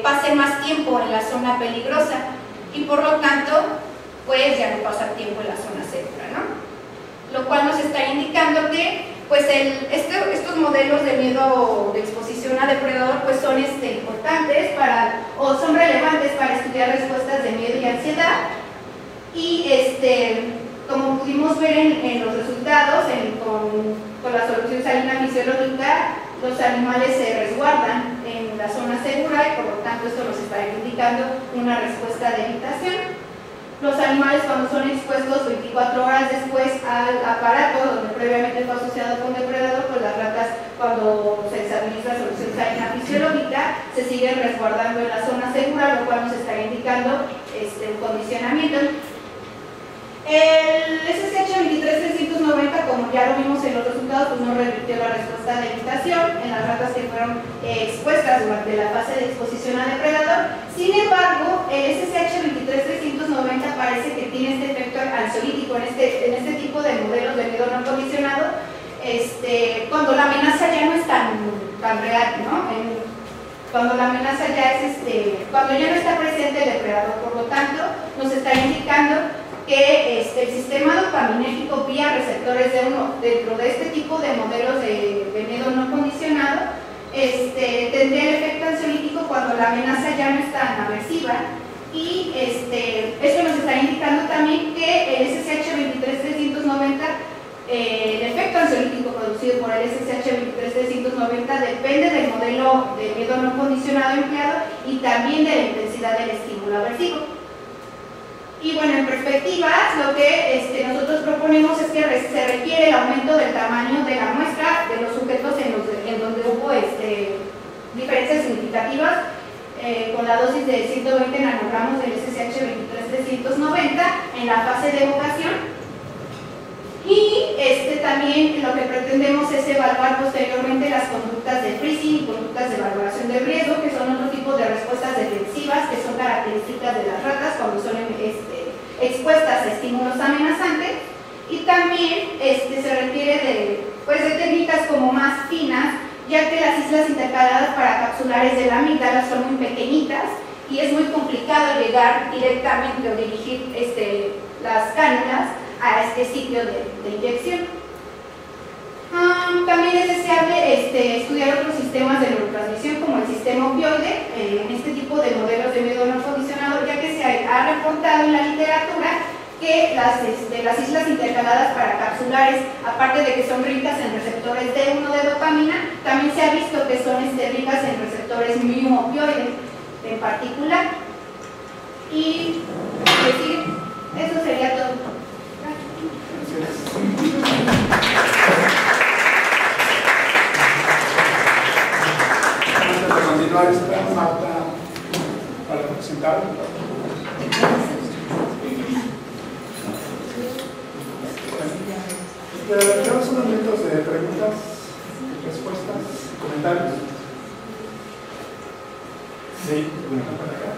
pasen más tiempo en la zona peligrosa, y por lo tanto, pues ya no pasan tiempo en la zona segura, ¿no? Lo cual nos está indicando que pues estos modelos de miedo de exposición a depredador pues son importantes o son relevantes para estudiar respuestas de miedo y ansiedad. Y como pudimos ver en los resultados, con la solución salina fisiológica, los animales se resguardan en la zona segura, y por lo tanto esto nos está indicando una respuesta de evitación. Los animales, cuando son expuestos 24 horas después al aparato donde previamente fue asociado con depredador, pues las ratas, cuando se les administra solución salina fisiológica, se siguen resguardando en la zona segura, lo cual nos está indicando un condicionamiento. El SSH 23390, como ya lo vimos en los resultados, pues no revirtió la respuesta de evitación en las ratas que fueron expuestas durante la fase de exposición a depredador. Sin embargo, el SSH 23390 parece que tiene este efecto ansiolítico en este tipo de modelos de miedo no condicionado, cuando la amenaza ya no es tan real, ¿no? Cuando la amenaza ya es cuando ya no está presente el depredador. Por lo tanto, nos está indicando que el sistema dopaminérgico vía receptores dentro de este tipo de modelos de miedo no condicionado tendría el efecto ansiolítico cuando la amenaza ya no es tan aversiva. Y esto nos está indicando también que el SSH 23390, el efecto ansiolítico producido conocido por el SSH 23390, depende del modelo de miedo no condicionado empleado y también de la intensidad del estímulo aversivo. Y bueno, en perspectivas, lo que nosotros proponemos es que se requiere el aumento del tamaño de la muestra de los sujetos en donde hubo diferencias significativas con la dosis de 120 nanogramos del SSH 23390 en la fase de evocación. Y también lo que pretendemos es evaluar posteriormente las conductas de freezing y conductas de valoración del riesgo, que son otro tipo de respuestas defensivas que son características de las ratas cuando son expuestas a estímulos amenazantes. Y también se requiere de técnicas como más finas, ya que las islas intercaladas paracapsulares de la amígdala son muy pequeñitas y es muy complicado llegar directamente o dirigir las cánulas a este sitio de inyección. También es deseable estudiar otros sistemas de neurotransmisión como el sistema opioide en este tipo de modelos de miedo no condicionado, ya que se ha reportado en la literatura que las islas intercaladas paracapsulares, aparte de que son ricas en receptores D1 de dopamina, también se ha visto que son ricas en receptores mu opioides en particular. Y pues sí, eso sería todo. Antes de continuar, está Marta para presentar. Tenemos unos minutos de preguntas, respuestas, comentarios. Sí, bueno, para acá.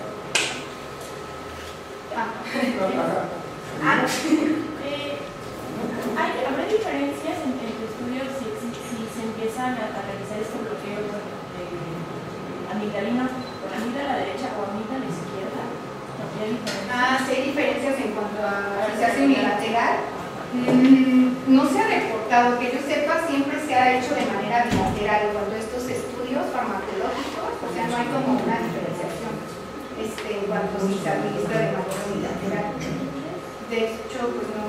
¿Habrá diferencias entre tu estudio si se empiezan a realizar este bloqueo amigdalino con la amígdala derecha o amígdala izquierda? ¿Hay diferencias? Sí hay diferencias en cuanto a si se hace unilateral. No se ha reportado, que yo sepa, siempre se ha hecho de manera bilateral en cuanto a estos estudios farmacológicos, o sea, no hay como una diferenciación en cuanto a si se administra de manera unilateral. De hecho, pues no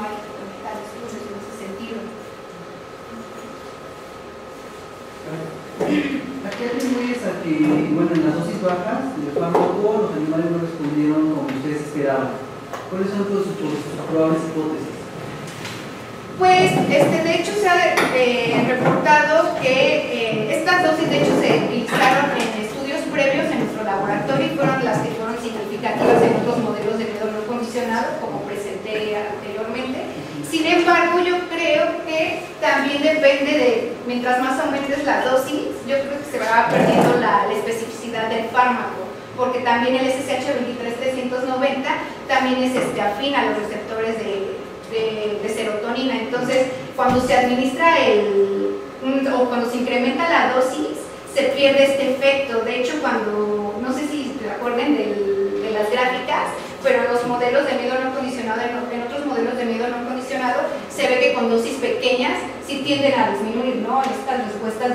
hay tales estudios en ese sentido. Aquí atribuye a que, bueno, en las dosis bajas del fármaco los animales no respondieron como ustedes esperaban. ¿Cuáles son sus probables hipótesis? Pues, de hecho, se ha reportado que estas dosis, de hecho, se utilizaron en estudios previos en nuestro laboratorio y fueron las que fueron significativas en otros modelos de miedo no condicionado, como presenté anteriormente. Sin embargo, yo creo que también depende de, mientras más aumentes la dosis, yo creo que se va perdiendo la especificidad del fármaco, porque también el SSH 23390 también es afín a los receptores de serotonina. Entonces, cuando se administra o cuando se incrementa la dosis, se pierde este efecto. De hecho, cuando, no sé si se acuerdan de las gráficas, pero en los modelos de miedo no condicionado, en otros modelos de miedo no condicionado, se ve que con dosis pequeñas sí tienden a disminuir, ¿no?, estas respuestas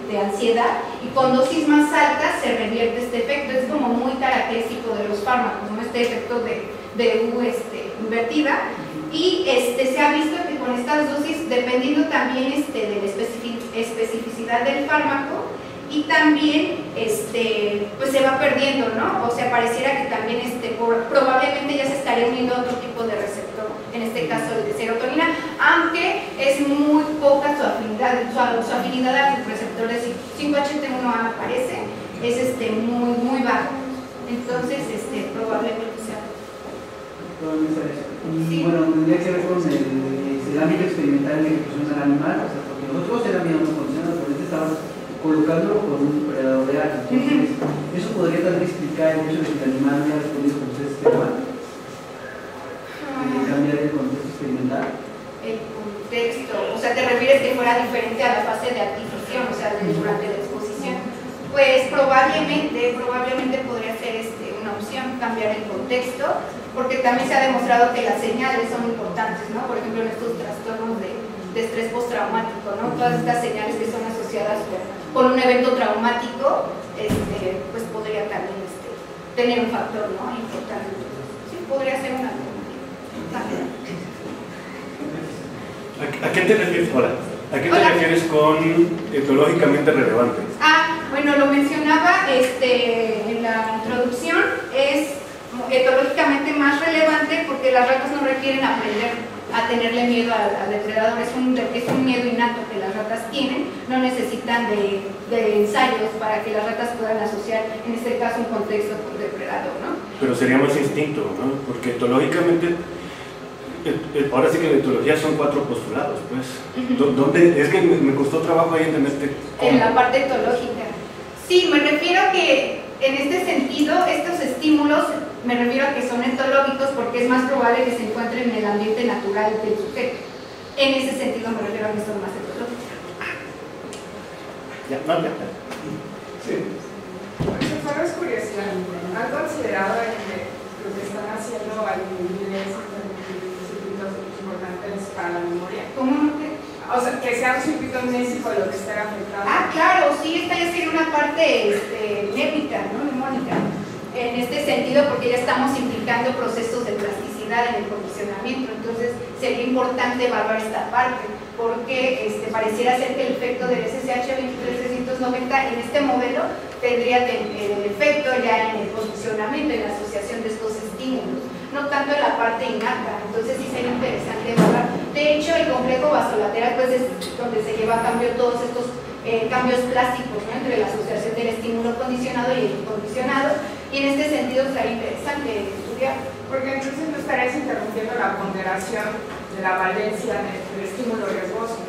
de ansiedad, y con dosis más altas se revierte este efecto. Es como muy característico de los fármacos, ¿no?, este efecto de U invertida. Y se ha visto que con estas dosis, dependiendo también de la especificidad del fármaco, y también pues se va perdiendo, ¿no? O sea, pareciera que también probablemente ya se estaría uniendo a otro tipo de receptor, en este caso el de serotonina, aunque es muy poca su afinidad a los receptores 5HT1A, parece, es muy bajo. Entonces, probablemente sea. Y Sí. bueno, tendría que ver con el ámbito experimental en ejecución al animal, o sea, porque nosotros era bien no condicionado, pero estabas colocándolo con un predador real. Entonces, ¿eso podría tal vez explicar el hecho de que el animal haya respondido como ustedes esperaban? ¿Cambiar el contexto experimental? El contexto, o sea, ¿te refieres que fuera diferente a la fase de adquisición, o sea, durante la exposición? Pues probablemente podría ser una opción, cambiar el contexto, porque también se ha demostrado que las señales son importantes, ¿no? Por ejemplo, en estos trastornos de estrés postraumático, ¿no? Todas estas señales que son asociadas con un evento traumático, pues podría también tener un factor, ¿no?, importante. Sí, podría ser una alternativa. ¿A qué te refieres ahora? ¿A qué te refieres con etológicamente relevante? Bueno, lo mencionaba en la introducción, es etológicamente más relevante porque las ratas no requieren aprender a tenerle miedo al depredador, es un miedo innato que las ratas tienen, no necesitan de ensayos para que las ratas puedan asociar, en este caso, un contexto con depredador, ¿no? Pero sería más instinto, ¿no? Porque etológicamente, ahora sí que la etología son 4 postulados, pues. ¿Dónde? Es que me costó trabajo ahí entenderte. En la parte etológica. Sí, me refiero a que en este sentido, estos estímulos, me refiero a que son etológicos porque es más probable que se encuentren en el ambiente natural del sujeto. En ese sentido me refiero a que son más etológicos. Ya. Sí. Solo es curiosidad. ¿Han considerado lo que están haciendo al inglés circuitos importantes para la memoria? ¿Cómo no te...? O sea, que sea un circuito mnésico de lo que esté afectado. Claro, sí, esta ya sería una parte mnémica, ¿no? Mnemónica. En este sentido, porque ya estamos implicando procesos de plasticidad en el condicionamiento, entonces sería importante evaluar esta parte, porque pareciera ser que el efecto del SSH 23390 en este modelo tendría el efecto ya en el condicionamiento, en la asociación de estos estímulos, no tanto en la parte innata, entonces sí sería interesante evaluar. De hecho, el complejo vasolateral pues es donde se lleva a cambio todos estos cambios plásticos, ¿no? Entre la asociación del estímulo condicionado y el incondicionado, y en este sentido estaría interesante estudiar. Porque entonces no estarías interrumpiendo la ponderación de la valencia del estímulo riesgoso,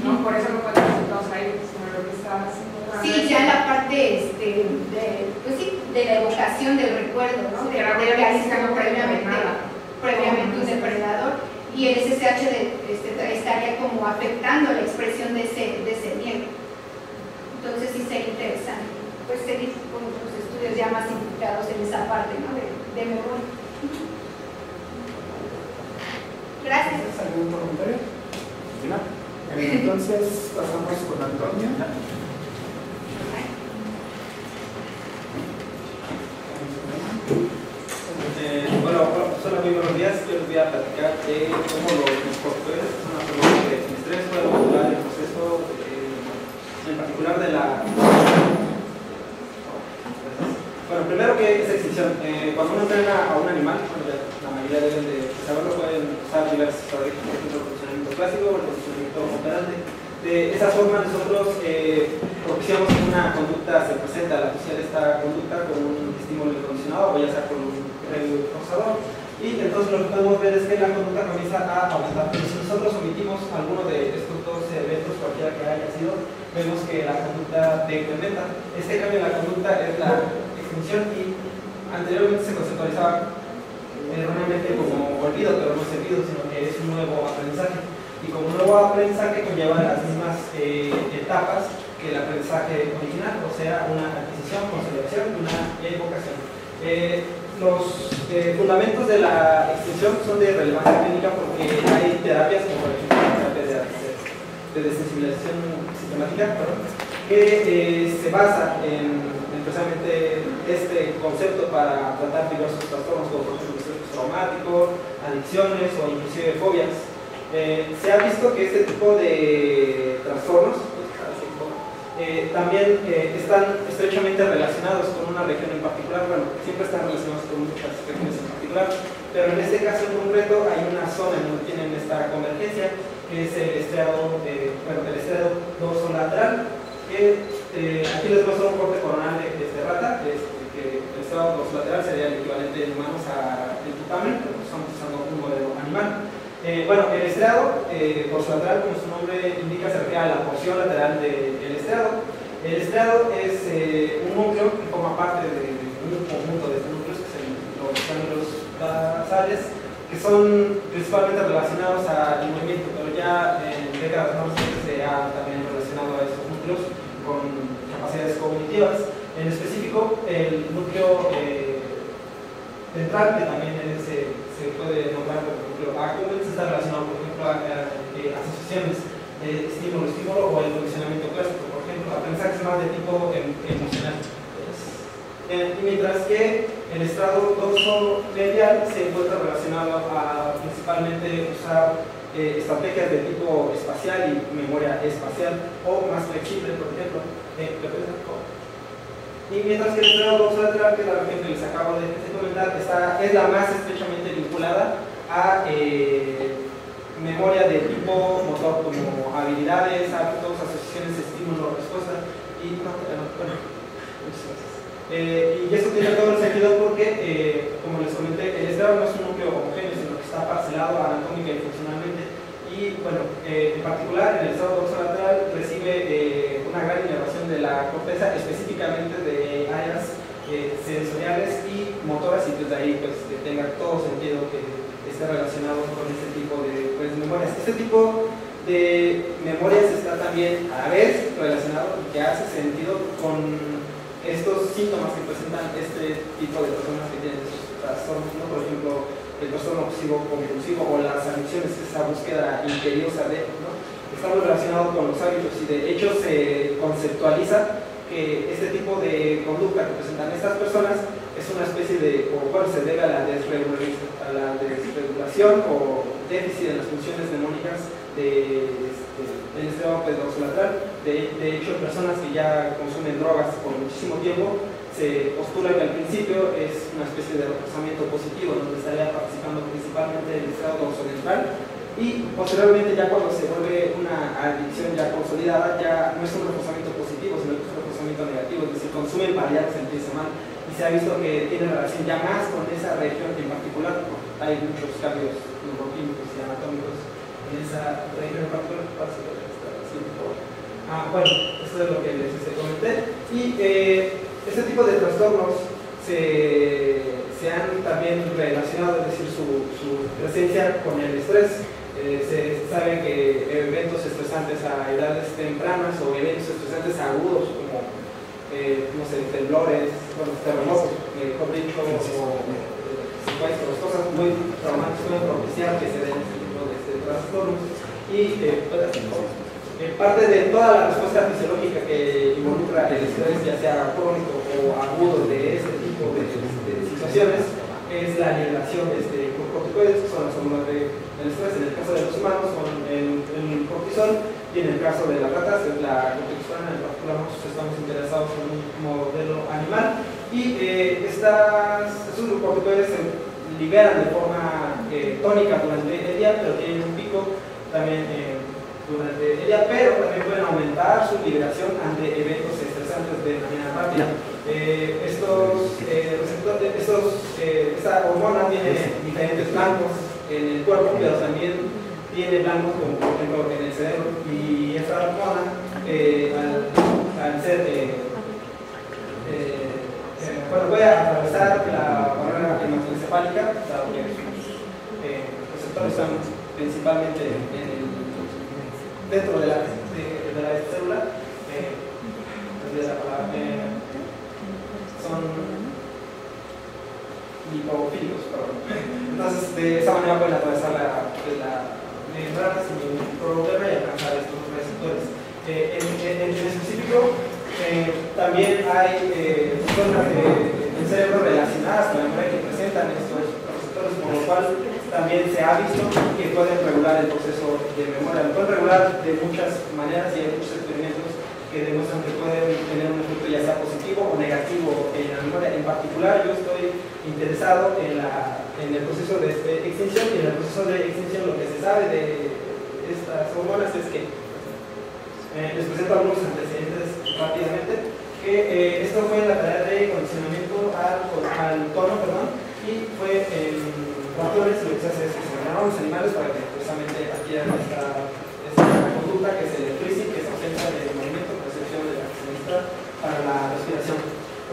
¿no? Por eso no pueden resultados ahí, sino lo que está haciendo. Sí, ya la parte de la evocación del recuerdo, ¿no? Sí, de que ha estado previamente un depredador, y el SSH estaría como afectando la expresión de ese miedo. Entonces sí sería interesante pues seguir con otros estudios ya más implicados en esa parte, ¿no? de memoria. Gracias. ¿Algún comentario? Entonces pasamos con Antonio. Hola, muy buenos días. Yo les voy a platicar de cómo los transportadores son una forma de estrés puede modular el proceso, en particular de la... Bueno, primero, ¿qué es extinción? Cuando uno entrena a un animal, la mayoría deben de saberlo, pueden usar diversas estrategias, por ejemplo, el condicionamiento clásico o el condicionamiento operante. De esa forma nosotros propiciamos que una conducta se presenta, la asociar esta conducta con un estímulo incondicionado o ya sea con un forzador, y entonces lo que podemos ver es que la conducta comienza a aumentar. Pero si nosotros omitimos alguno de estos dos eventos, cualquiera que haya sido, vemos que la conducta decrementa. Este cambio de la conducta es la extinción, y anteriormente se conceptualizaba erróneamente como olvido, pero no es olvido, sino que es un nuevo aprendizaje. Y como un nuevo aprendizaje conlleva las mismas etapas que el aprendizaje original, o sea, una adquisición, consolidación y una evocación. Los fundamentos de la extinción son de relevancia clínica porque hay terapias, como por ejemplo la terapia de desensibilización sistemática, que se basa en precisamente este concepto para tratar diversos trastornos, como por ejemplo estrés traumático, adicciones o inclusive fobias. Se ha visto que este tipo de trastornos también están estrechamente relacionados con una región en particular. Bueno, siempre están relacionados con muchas regiones en particular, pero en este caso en concreto hay una zona en donde tienen esta convergencia, que es el estriado, el estriado dorsolateral, que aquí les muestro un corte coronal de rata, que el estriado dorsolateral sería el equivalente en humanos al putamen, pero estamos usando un modelo animal. Bueno, el estriado dorsolateral, como su nombre indica, se refiere a la porción lateral del estriado. El estriado es un núcleo que forma parte de un conjunto de núcleos, que son los ganglios basales, que son principalmente relacionados al movimiento, pero ya en décadas más recientes se ha también relacionado a estos núcleos con capacidades cognitivas. En específico, el núcleo central, que también se puede nombrar como núcleo accumbens, está relacionado, por ejemplo, a asociaciones de estímulo-estímulo o el condicionamiento clásico, por ejemplo, aprendizajes más de tipo emocional. Y mientras que el estrado dorso-medial se encuentra relacionado a principalmente usar estrategias de tipo espacial y memoria espacial o más flexible, por ejemplo. Y mientras que el estrado dorsolateral, que es la región que les acabo de comentar, es la más estrechamente vinculada a memoria de tipo motor, como habilidades, hábitos, asociaciones, estímulo, respuesta. Y y eso tiene todo el sentido porque, como les comenté, el estrado no es un núcleo homogéneo, sino que está parcelado anatómica y funcionalmente. Y bueno, en particular, el estrado dorsolateral recibe una gran inervación de la corteza, específicamente de áreas sensoriales y motoras, y desde ahí pues que tenga todo sentido que esté relacionado con este tipo de memorias. Este tipo de memorias está también a la vez relacionado y que hace sentido con estos síntomas que presentan este tipo de personas que tienen estos trastornos, ¿no? Por ejemplo, el trastorno obsesivo compulsivo o las adicciones, esa búsqueda imperiosa de, ¿no? Está muy relacionado con los hábitos y de hecho se conceptualiza que este tipo de conducta que presentan estas personas es una especie de, o bueno, se debe a la desregulación o déficit en las funciones mnemónicas del estrado dorsolateral. De hecho, personas que ya consumen drogas por muchísimo tiempo se postula que al principio es una especie de reforzamiento positivo, donde estaría participando principalmente el estrado dorsolateral, y posteriormente, ya cuando se vuelve una adicción ya consolidada, ya no es un reforzamiento positivo, sino que es un reforzamiento negativo, es decir, consumen para sentirse mal, y se ha visto que tiene relación ya más con esa región en particular, porque hay muchos cambios neuroquímicos y anatómicos en esa región en particular. Bueno, esto es lo que les comenté. Y este tipo de trastornos se han también relacionado, es decir, su presencia con el estrés. Se sabe que eventos estresantes a edades tempranas o eventos estresantes agudos como, no sé, temblores, bueno, terremotos, cobrichos o secuestros, cosas muy traumáticas pueden propiciar que se den este tipo de trastornos. Y parte de toda la respuesta fisiológica que involucra el estrés, ya sea crónico o agudo de este tipo de situaciones, es la liberación de glucocorticoides, que son las hormonas del estrés. En el caso de los humanos son el cortisol, y en el caso de las ratas es la corticosterona. En particular nosotros estamos interesados en un modelo animal, y estos glucocorticoides se liberan de forma tónica durante el día, pero tienen un pico también durante el día, pero también pueden aumentar su liberación ante eventos estresantes de manera rápida. Esta hormona tiene diferentes blancos en el cuerpo, pero también tiene blancos como por ejemplo en el cerebro, y esta hormona al ser puede atravesar la barrera hematoencefálica, dado que los receptores están principalmente dentro de la célula, son lipofílicos, entonces de esa manera pueden atravesar la membrana sin ningún problema y alcanzar estos receptores. En específico, también hay zonas del cerebro relacionadas con la memoria que presentan estos receptores, por lo cual también se ha visto que pueden regular el proceso de memoria. Lo pueden regular de muchas maneras, y hay muchos experimentos que demuestran que pueden tener un efecto ya sea positivo o negativo en la memoria. En particular, yo estoy interesado en el proceso de extinción, y en el proceso de extinción lo que se sabe de estas hormonas es que les presento algunos antecedentes rápidamente, que esto fue la tarea de condicionamiento al tono, y fue en ratones. Lo que se hace es que se ordenaron los animales para que precisamente adquieran esta conducta, que es el freezing, que es ausencia de movimiento, percepción de la que se necesita para la respiración.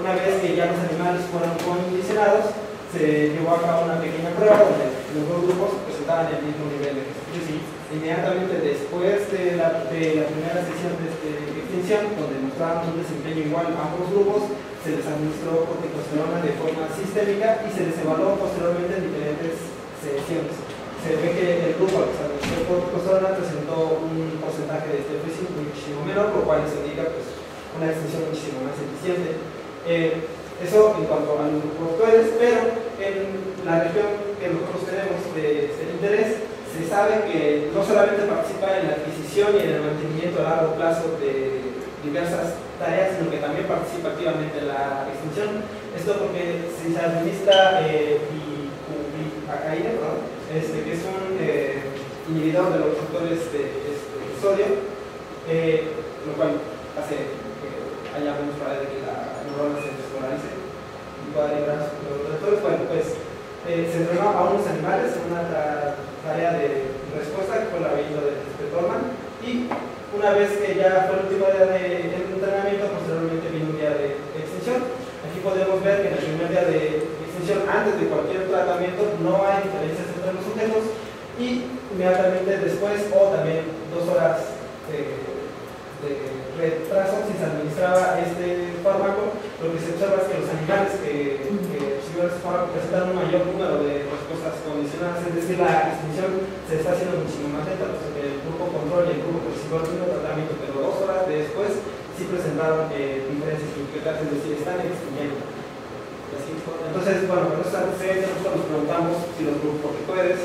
Una vez que ya los animales fueron condicionados, se llevó a cabo una pequeña prueba donde los dos grupos presentaban el mismo nivel de freezing. Inmediatamente después de la primera sesión de extinción, donde mostraban un desempeño igual a ambos grupos, se les administró corticosterona de forma sistémica y se les evaluó posteriormente en diferentes sesiones. Se ve que el grupo al que se administró corticosterona presentó un porcentaje de freezing muchísimo menor, por lo cual se indica pues, una extinción muchísimo más eficiente. Eso en cuanto a los glucocorticoides, pero en la región que nosotros tenemos de interés, se sabe que no solamente participa en la adquisición y en el mantenimiento a largo plazo de diversas tareas, sino que también participa activamente en la extinción. Esto porque si se administra bibupivacaína, que es un inhibidor de los receptores de sodio, lo cual hace que haya menos probabilidad de que la neurona se despolarice y pueda liberar sus neurotransmisores. Bueno, pues se entrenó a unos animales en una tarea de respuesta que fue la vehículo de Tolman, y una vez que ya fue el último día de entrenamiento, posteriormente vino un día de extinción. Aquí podemos ver que en el primer día de extinción, antes de cualquier tratamiento, no hay diferencias entre los sujetos, y inmediatamente después, o también 2 horas de retraso, si se administraba este fármaco, lo que se observa es que los animales que recibieron este fármaco presentan un mayor número de respuestas condicionadas, es decir, la extinción se está haciendo muchísimo más lenta, puesto que el grupo control y el grupo que recibió el mismo tratamiento, pero 2 horas después sí presentaron diferencias significativas, es decir, están extinguiendo. Entonces, bueno, con estos antecedentes nosotros nos preguntamos si los grupos corticoides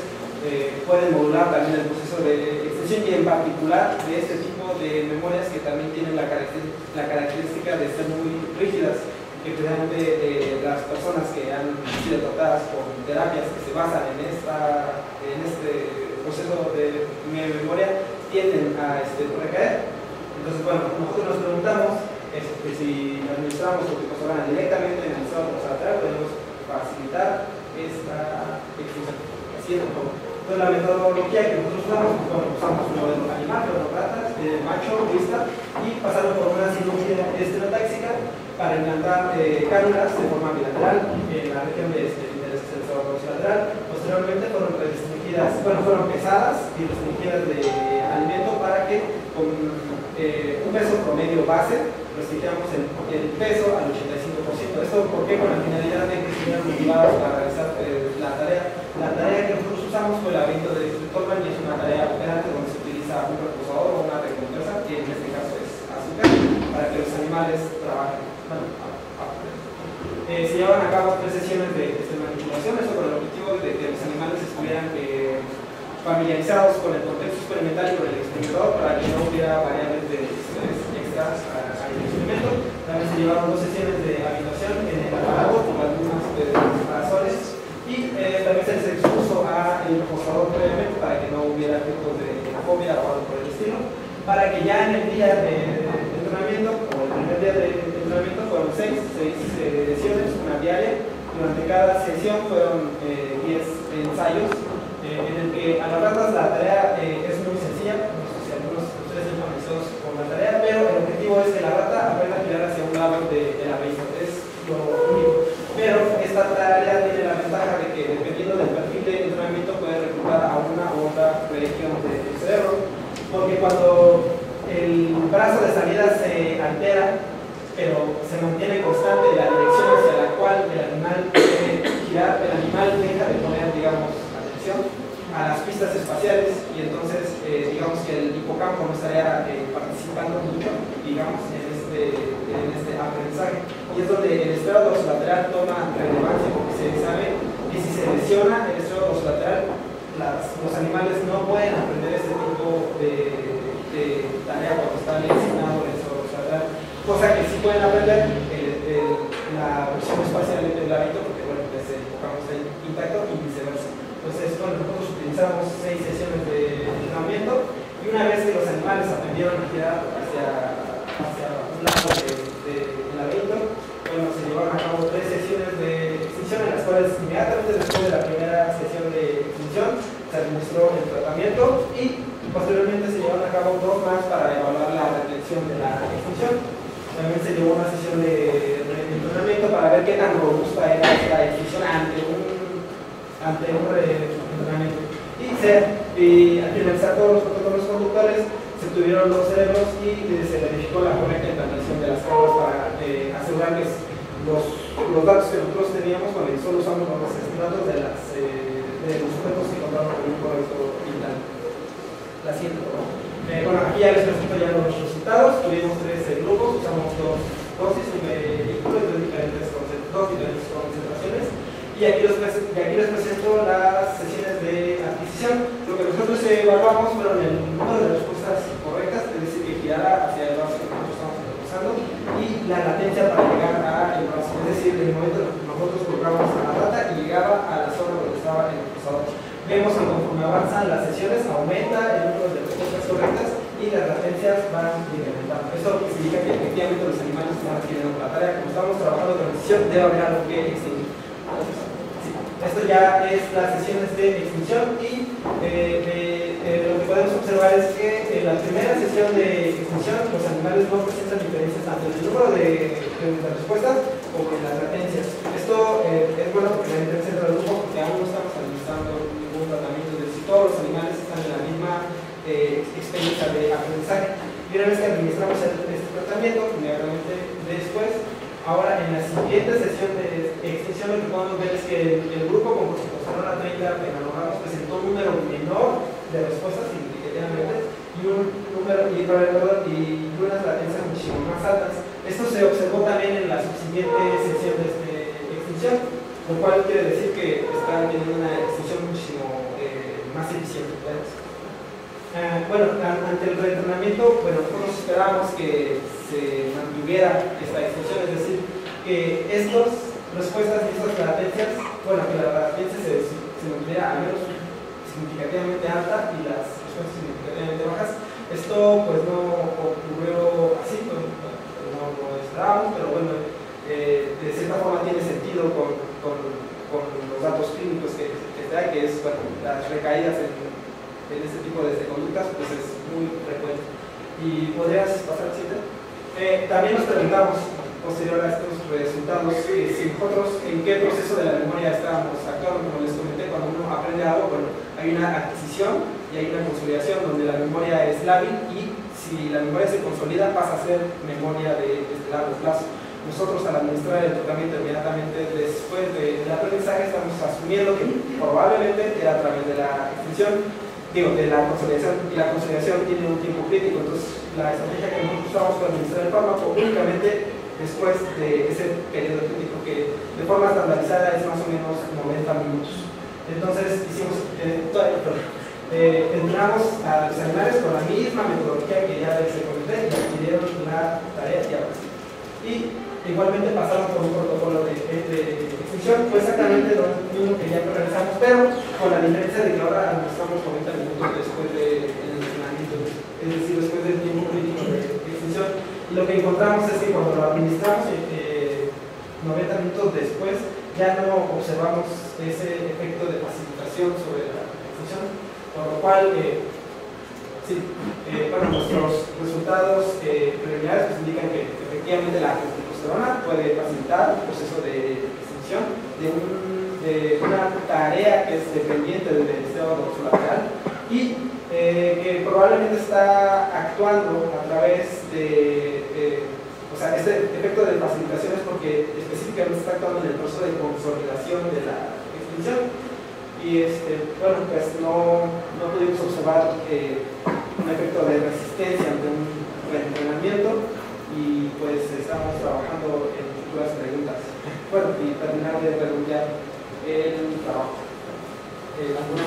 pueden modular también el proceso de extinción, y en particular de este tipo de memorias que también tienen la característica de ser muy rígidas, que precisamente las personas que han sido tratadas con terapias que se basan en este proceso de memoria tienden a recaer. Entonces, bueno, nosotros nos preguntamos que si administramos corticosteroides directamente en el estado postlateral podemos facilitar esta extinción. Así es, entonces la metodología que nosotros usamos, bueno, usamos un modelo animal, de ratas, macho, lista, y pasaron por una cirugía estereotáxica para implantar cánulas de forma bilateral en la región de interés sensor lateral. Posteriormente fueron restringidas, fueron pesadas y restringidas de alimento para que con un peso promedio base restringamos el peso al 85%. Esto porque con la finalidad de que estuvieran motivados para realizar la tarea. La tarea que nosotros usamos fue la venta de Tolman, y es una tarea operante donde se utiliza un reposador o una recompensa, que en este caso es azúcar, para que los animales trabajen. Se llevan a cabo 3 sesiones de manipulación, eso con el objetivo de que los animales estuvieran familiarizados con el contexto experimental y con el experimentador, para que no hubiera variables de estrés extras al experimento. También se llevaron 2 sesiones de habitación en el aparato con algunas razones, y también se les expuso al reposador previamente para que no hubiera efectos de fobia o algo por el estilo, para que ya en el día de entrenamiento, o el primer día de entrenamiento, fueron 6 sesiones, una diaria. Durante cada sesión fueron 10 ensayos, en el que a las ratas la tarea es muy sencilla. No sé si algunos de ustedes están familiarizados con la tarea, pero el objetivo es que la rata aprenda a girar hacia un lado de la vista, es lo único. Pero esta tarea tiene la ventaja de que, dependiendo del perfil de entrenamiento, puede reclutar a una u otra región del cerebro, porque cuando el brazo de salida se altera, pero se mantiene constante la dirección hacia la cual el animal debe girar, el animal deja de poner, digamos, atención a las pistas espaciales, y entonces digamos que el hipocampo no estaría participando mucho, digamos, en este aprendizaje, y es donde el estrado dorsolateral toma relevancia, porque se sabe que si se lesiona el estrado dorsolateral, los animales no pueden aprender este tipo de tarea cuando está lesionado el estrado dorsolateral, cosa que sí pueden aprender la presión espacial del hábito, porque bueno, pues el hipocampo está intacto, y viceversa. Entonces, bueno, nosotros utilizamos 6 sesiones de entrenamiento, y una vez que los animales aprendieron a girar hacia un lado del laberinto, bueno, se llevaron a cabo 3 sesiones de extinción, en las cuales inmediatamente después de la primera sesión de extinción se administró el tratamiento, y posteriormente se llevaron a cabo 2 más para evaluar la reflexión de la extinción. También se llevó una sesión de entrenamiento para ver qué tan robusta era esta extinción ante un entrenamiento. Y al finalizar todos los protocolos conductuales, se tuvieron los cerebros y se verificó la correcta implantación de las cámaras para asegurar que los datos que nosotros teníamos, cuando solo usamos los estimados de los sujetos que contaron con un correcto implante. La siguiente, por favor. Bueno, aquí ya les presento ya los resultados. Tuvimos 3 grupos, usamos 2 dosis, un vehículo de 2 diferentes concentraciones. Y aquí les presento las sesiones de adquisición. Lo que nosotros evaluamos fueron el número de respuestas correctas, es decir, que girara hacia el browser que nosotros estamos proposando, y la latencia para llegar al browser, es decir, en el momento que nosotros colocábamos a la data y llegaba a la zona donde estaba el procesador. Vemos que conforme avanzan las sesiones aumenta el número de respuestas correctas y las latencias van incrementando. Esto significa que efectivamente los animales están adquiriendo la tarea. Como estamos trabajando con decisión, debe haber algo que extinguir. Esto ya es las sesiones de extinción y lo que podemos observar es que en la primera sesión de extinción los animales no presentan diferencias tanto en el número de respuestas como en las latencias. Esto es bueno porque la interesa del grupo, porque aún no estamos administrando ningún tratamiento de si todos los animales están en la misma experiencia de aprendizaje. Y una vez que administramos este tratamiento, inmediatamente después, ahora en la siguiente sesión de extinción, lo que podemos ver es que el grupo con corticosterona 30 meganogramos presentó un número menor de respuestas significativamente y unas latencias muchísimo más altas. Esto se observó también en la subsiguiente sesión de extinción, lo cual quiere decir que están teniendo una extinción muchísimo más eficiente. Bueno, ante el reentrenamiento, nosotros esperábamos que se mantuviera esta extinción, es decir, que estas respuestas y estas latencias, que la latencia se mantuviera al menos significativamente alta y las respuestas significativamente bajas. Esto pues no ocurrió así, no esperábamos, pero bueno, de cierta forma tiene sentido con los datos clínicos que hay, que es las recaídas en este tipo de conductas, pues es muy frecuente. ¿Y podrías pasar al siguiente? También nos preguntamos, posterior a estos resultados, si nosotros en qué proceso de la memoria estábamos actuando. Como les comenté, cuando uno aprende algo, hay una adquisición y hay una consolidación donde la memoria es lábil, y si la memoria se consolida pasa a ser memoria de largo plazo. Nosotros, al administrar el tratamiento inmediatamente después del aprendizaje, estamos asumiendo que probablemente era a través de la extinción, de la consolidación, y la consolidación tiene un tiempo crítico. Entonces la estrategia que nosotros usamos para administrar el fármaco únicamente después de ese periodo crítico, que de forma estandarizada es más o menos 90 minutos. Entonces entrenamos a los animales con la misma metodología que ya les comenté y adquirieron la tarea y ahora sí. Y igualmente pasaron por un protocolo de extinción, fue exactamente lo mismo que ya realizamos, pero con la diferencia de que ahora administramos 90 minutos después del entrenamiento, es decir, después del tiempo crítico de extinción. Y lo que encontramos es que cuando lo administramos 90 minutos después, ya no observamos ese efecto de facilitación sobre la extinción, por lo cual nuestros resultados preliminares pues indican que efectivamente la corticosterona puede facilitar el proceso de extinción de una tarea que es dependiente del sistema dorsolateral y que probablemente está actuando a través de este efecto de facilitación es porque específicamente está actuando en el proceso de consolidación de la extinción. Y pues no pudimos observar un efecto de resistencia ante un reentrenamiento, y pues estamos trabajando en futuras preguntas. Y terminar de redondear el trabajo. ¿Alguna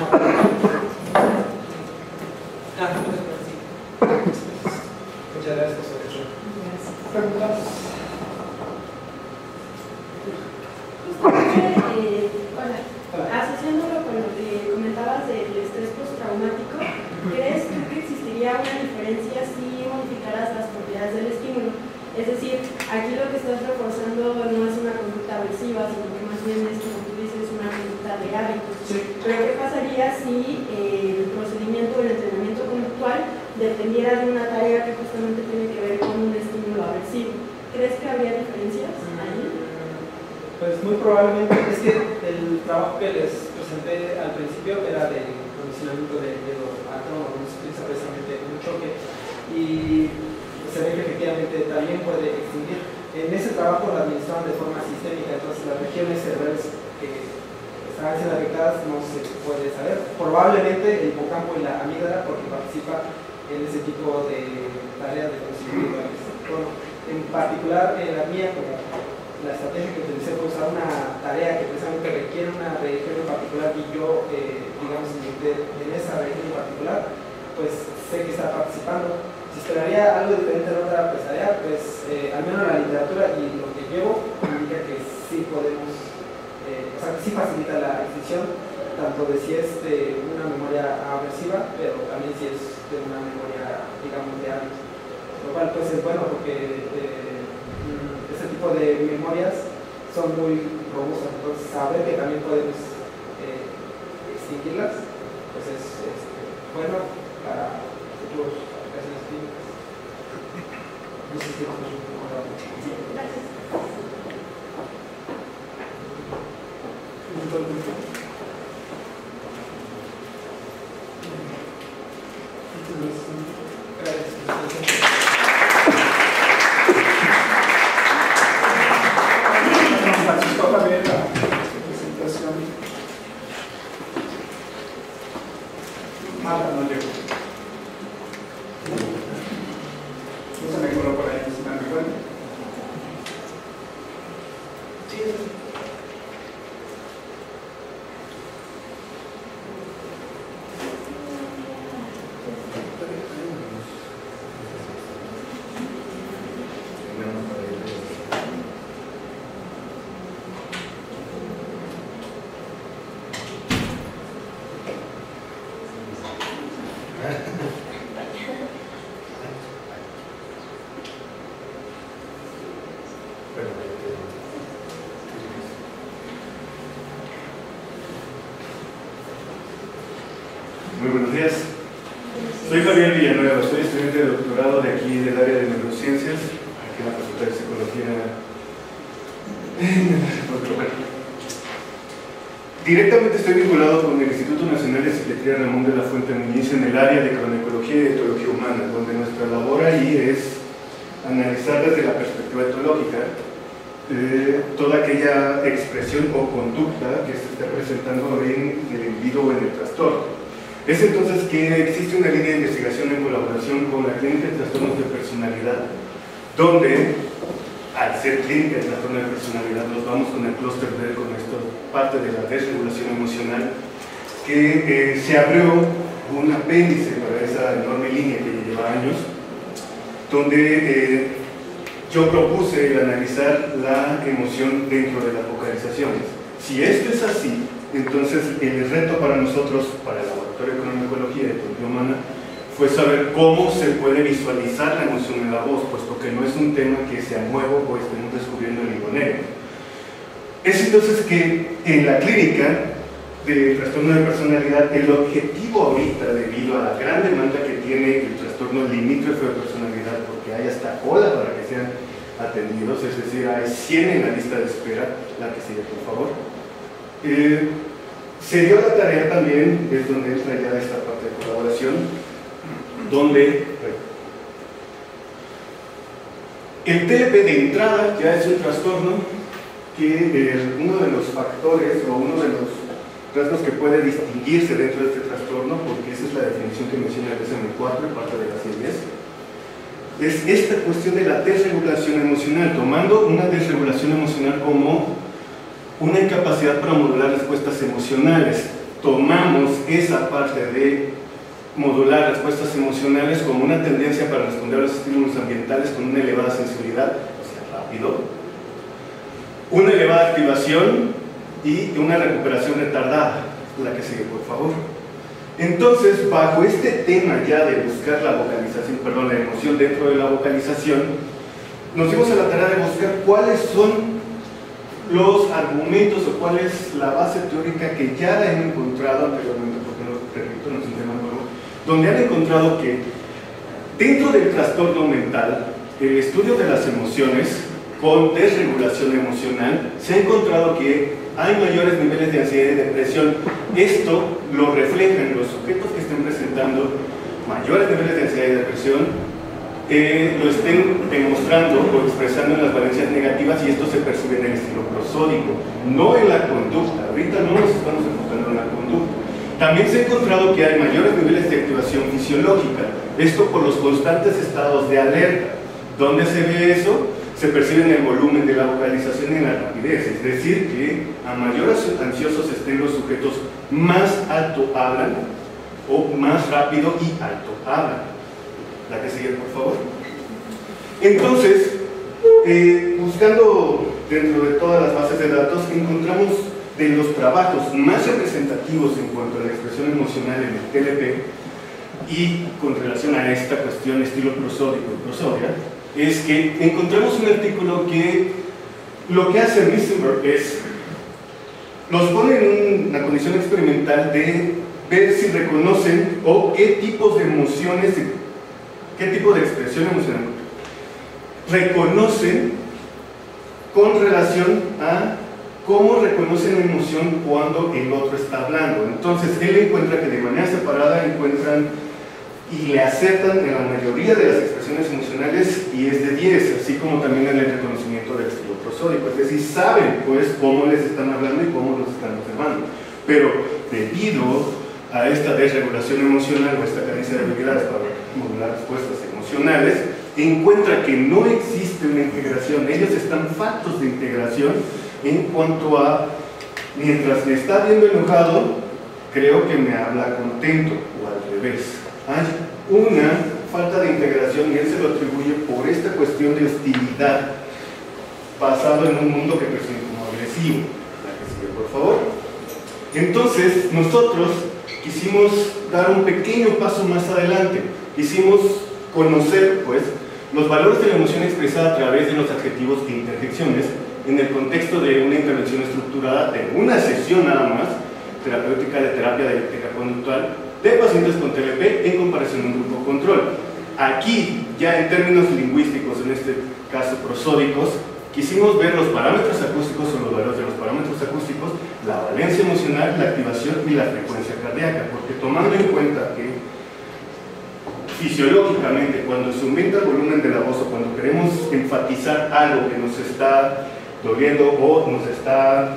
muchas gracias por su atención. ¿Preguntas? Asociándolo con lo que comentabas del estrés postraumático, ¿crees tú que existiría una diferencia si modificaras las propiedades del estímulo? Es decir, aquí lo que estás reforzando no es una conducta aversiva, sino que más bien es, como tú dices, una conducta de hábitos. Sí. Pero ¿qué pasaría si el procedimiento del entrenamiento conductual dependiera de una tarea que justamente tiene que ver con un estímulo aversivo? ¿Crees que habría diferencias ahí? Pues muy probablemente. Es que el trabajo que les presenté al principio era de condicionamiento de miedo autónomo, donde se utiliza precisamente un choque, y se ve que efectivamente también puede extinguir. En ese trabajo lo administraron de forma sistémica, entonces las regiones cerebrales que están siendo afectadas no se puede saber. Probablemente el hipocampo y la amígdala, porque participa en ese tipo de tareas de conocimiento. Bueno, en particular en la mía, como la estrategia que utilicé fue usar una tarea que precisamente requiere una región en particular y yo, digamos, en esa región en particular, pues sé que está participando. Si esperaría algo diferente en otra tarea, pues al menos la literatura y lo que llevo indica que sí podemos, o sea, que sí facilita la extinción, tanto de si es de una memoria aversiva, pero también si es de una memoria, digamos, de hábitos. Lo cual pues es bueno porque este tipo de memorias son muy robustas, entonces saber que también podemos extinguirlas, pues es bueno para futuros aplicaciones clínicas. No sé si vamos a mejorar. Sí, gracias. Participó también en la presentación. Marta no llegó. No se me coló por ahí, si me recuerdo. Sí. Muy buenos días. Soy Javier Villanueva, soy estudiante de doctorado de aquí del área de neurociencias, aquí en la Facultad de Psicología. Directamente estoy vinculado con el Instituto Nacional de Psiquiatría Ramón de la Fuente Muñiz en el área de cronecología y etología humana, donde nuestra labor ahí es analizar desde la perspectiva etológica toda aquella expresión o conducta que se está presentando en el individuo o en el trastorno. Es entonces que existe una línea de investigación en colaboración con la Clínica de Trastornos de Personalidad, donde, al ser clínica de trastorno de personalidad, nos vamos con el clúster B, con esto, parte de la desregulación emocional, que se abrió un apéndice para esa enorme línea que ya lleva años, donde yo propuse el analizar la emoción dentro de las vocalizaciones. Si esto es así, entonces el reto para nosotros, para el Laboratorio de Cronecología y Etología Humana, fue saber cómo se puede visualizar la emoción en la voz, puesto que no es un tema que sea nuevo o estemos descubriendo el hilo negro. Es entonces que en la clínica de trastorno de personalidad, el objetivo ahorita, debido a la gran demanda que tiene el trastorno limítrofe de personalidad, porque hay hasta cola para que sean atendidos, es decir, hay 100 en la lista de espera, la que sigue por favor. Se dio la tarea también, es donde entra ya esta parte de colaboración, donde el TLP de entrada ya es un trastorno que uno de los factores o uno de los rasgos que puede distinguirse dentro de este trastorno, porque esa es la definición que menciona el DSM-4 y parte de las leyes, es esta cuestión de la desregulación emocional, tomando una desregulación emocional como una incapacidad para modular respuestas emocionales. Tomamos esa parte de modular respuestas emocionales como una tendencia para responder a los estímulos ambientales con una elevada sensibilidad, o sea, rápido, una elevada activación y una recuperación retardada. La que sigue, por favor. Entonces, bajo este tema ya de buscar la vocalización, perdón, la emoción dentro de la vocalización, nos dimos a la tarea de buscar cuáles son los argumentos o cuál es la base teórica que ya la han encontrado anteriormente, porque no, repito, no es un tema nuevo, donde han encontrado que dentro del trastorno mental, el estudio de las emociones con desregulación emocional, se ha encontrado que hay mayores niveles de ansiedad y depresión. Esto lo reflejan los sujetos que estén presentando mayores niveles de ansiedad y depresión, lo estén demostrando o expresando en las valencias negativas, y esto se percibe en el estilo prosódico, no en la conducta. Ahorita no nos estamos enfocando en la conducta. También se ha encontrado que hay mayores niveles de activación fisiológica, esto por los constantes estados de alerta. ¿Dónde se ve eso? se percibe en el volumen de la vocalización y en la rapidez, es decir, que a mayor ansiosos estén los sujetos, más alto hablan o más rápido y alto hablan. La que sigue, por favor. Entonces, buscando dentro de todas las bases de datos, encontramos de los trabajos más representativos en cuanto a la expresión emocional en el TLP y con relación a esta cuestión estilo prosódico y prosodia, es que encontramos un artículo que lo que hace Misenberg es los pone en una condición experimental de ver si reconocen o qué tipos de emociones, qué tipo de expresión emocional reconocen con relación a cómo reconocen la emoción cuando el otro está hablando. Entonces él encuentra que de manera separada encuentran y le aceptan en la mayoría de las expresiones emocionales y es de 10, así como también en el reconocimiento del estilo prosódico, es decir, saben pues cómo les están hablando y cómo los están observando, pero debido a esta desregulación emocional o esta carencia de habilidades para modular respuestas emocionales, encuentra que no existe una integración, ellos están faltos de integración en cuanto a, mientras me está viendo enojado, creo que me habla contento, o al revés. Hay una falta de integración y él se lo atribuye por esta cuestión de hostilidad basado en un mundo que percibe como agresivo. La que sigue, por favor. Entonces, nosotros quisimos dar un pequeño paso más adelante. Quisimos conocer, pues, los valores de la emoción expresada a través de los adjetivos e interjecciones en el contexto de una intervención estructurada de una sesión nada más, terapéutica de terapia dialéctica conductual, de pacientes con TLP en comparación a un grupo control. Aquí, ya en términos lingüísticos, en este caso prosódicos, quisimos ver los parámetros acústicos o los valores de los parámetros acústicos, la valencia emocional, la activación y la frecuencia cardíaca, porque tomando en cuenta que fisiológicamente cuando se aumenta el volumen de la voz o cuando queremos enfatizar algo que nos está doliendo o nos está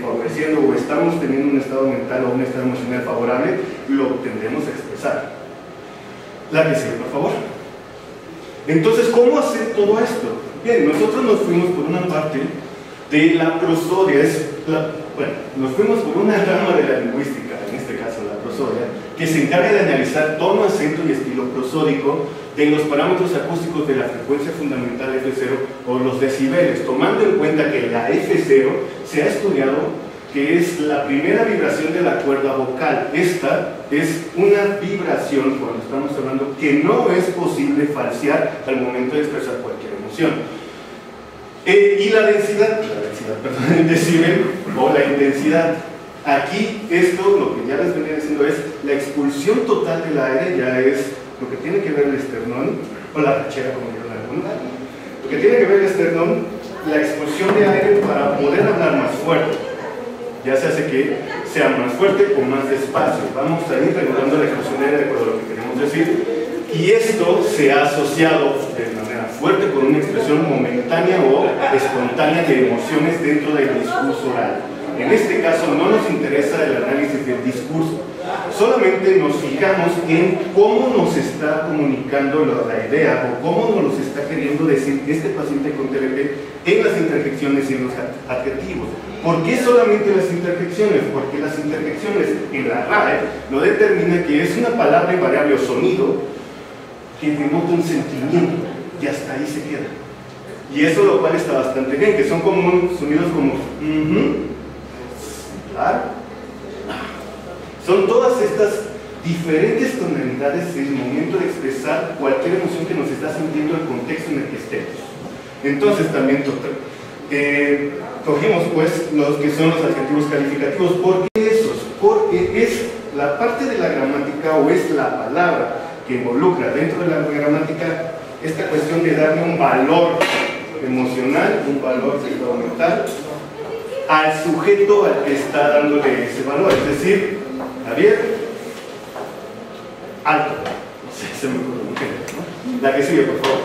favoreciendo o estamos teniendo un estado mental o un estado emocional favorable, lo tendremos a expresar. La que sigue, por favor. Entonces, ¿cómo hacer todo esto? Bien, nosotros nos fuimos por una parte de la prosodia, nos fuimos por una rama de la lingüística, en este caso la prosodia, que se encarga de analizar tono, acento y estilo prosódico de los parámetros acústicos de la frecuencia fundamental F0 o los decibeles, tomando en cuenta que la F0 se ha estudiado que es la primera vibración de la cuerda vocal. Esta es una vibración, cuando estamos hablando, que no es posible falsear al momento de expresar cualquier emoción. Y la densidad, perdón, el decibel o la intensidad. Aquí esto, lo que ya les venía diciendo, es la expulsión total del aire, ya es lo que tiene que ver el esternón, o la rachera, como dijeron algunos. Lo que tiene que ver el esternón, la expulsión de aire para poder hablar más fuerte. Ya se hace que sea más fuerte o más despacio. Vamos a ir regulando la expulsión de aire de acuerdo a lo que queremos decir. Y esto se ha asociado de manera fuerte con una expresión momentánea o espontánea de emociones dentro del discurso oral. En este caso no nos interesa el análisis del discurso, solamente nos fijamos en cómo nos está comunicando la idea o cómo nos está queriendo decir este paciente con TLP en las interjecciones y en los adjetivos. ¿Por qué solamente las interjecciones? Porque las interjecciones en la RAE lo determina que es una palabra invariable o sonido que denota un sentimiento y hasta ahí se queda. Y eso lo cual está bastante bien, que son como sonidos como claro. Son todas estas diferentes tonalidades en el momento de expresar cualquier emoción que nos está sintiendo el contexto en el que estemos. Entonces también cogimos pues los que son los adjetivos calificativos. ¿Por qué esos? Porque es la parte de la gramática o es la palabra que involucra dentro de la gramática esta cuestión de darle un valor emocional, un valor mental al sujeto al que está dándole ese valor. Es decir, Javier, alto. Se me ocurre un ejemplo, ¿no? La que sigue, por favor.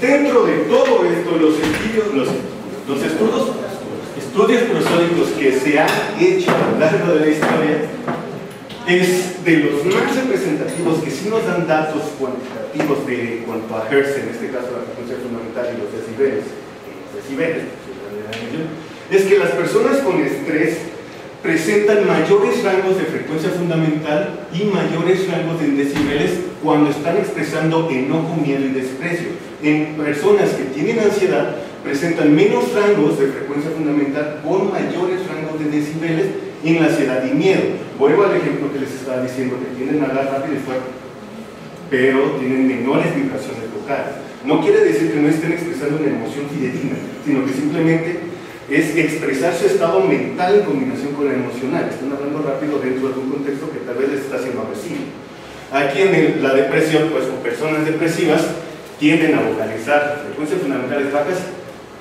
Dentro de todo esto, los estudios prosódicos que se han hecho a lo largo de la historia es de los más representativos que sí nos dan datos cuantitativos de cuanto a Hertz, en este caso la frecuencia fundamental y los decibeles, es que las personas con estrés presentan mayores rangos de frecuencia fundamental y mayores rangos de decibeles cuando están expresando enojo, miedo y desprecio. En personas que tienen ansiedad presentan menos rangos de frecuencia fundamental con mayores rangos de decibeles en la ansiedad y miedo. Vuelvo al ejemplo que les estaba diciendo, que tienden a hablar rápido y fuerte, pero tienen menores vibraciones vocales. No quiere decir que no estén expresando una emoción fidedigna, sino que simplemente es expresar su estado mental en combinación con el emocional. Están hablando rápido dentro de un contexto que tal vez les está haciendo agresivo. Aquí en la depresión, pues con personas depresivas tienden a vocalizar frecuencias fundamentales bajas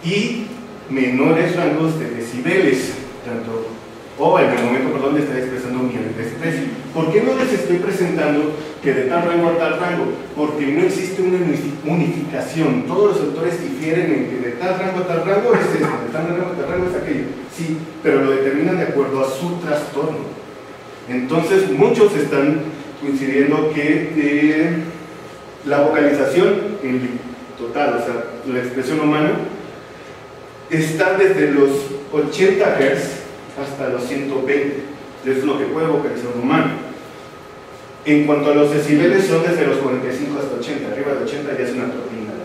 y menores rangos de decibeles, tanto o en el momento, perdón, de estar expresando miedo y desprecio. ¿Por qué no les estoy presentando que de tal rango a tal rango? Porque no existe una unificación. Todos los autores difieren en que de tal rango a tal rango es esto, de tal rango a tal rango es aquello. Sí, pero lo determinan de acuerdo a su trastorno. Entonces, muchos están coincidiendo que la vocalización en total, o sea, la expresión humana, está desde los 80 Hz hasta los 120, es lo que puede vocalizar un humano. En cuanto a los decibeles, son desde los 45 hasta 80, arriba de 80 ya es una turbina.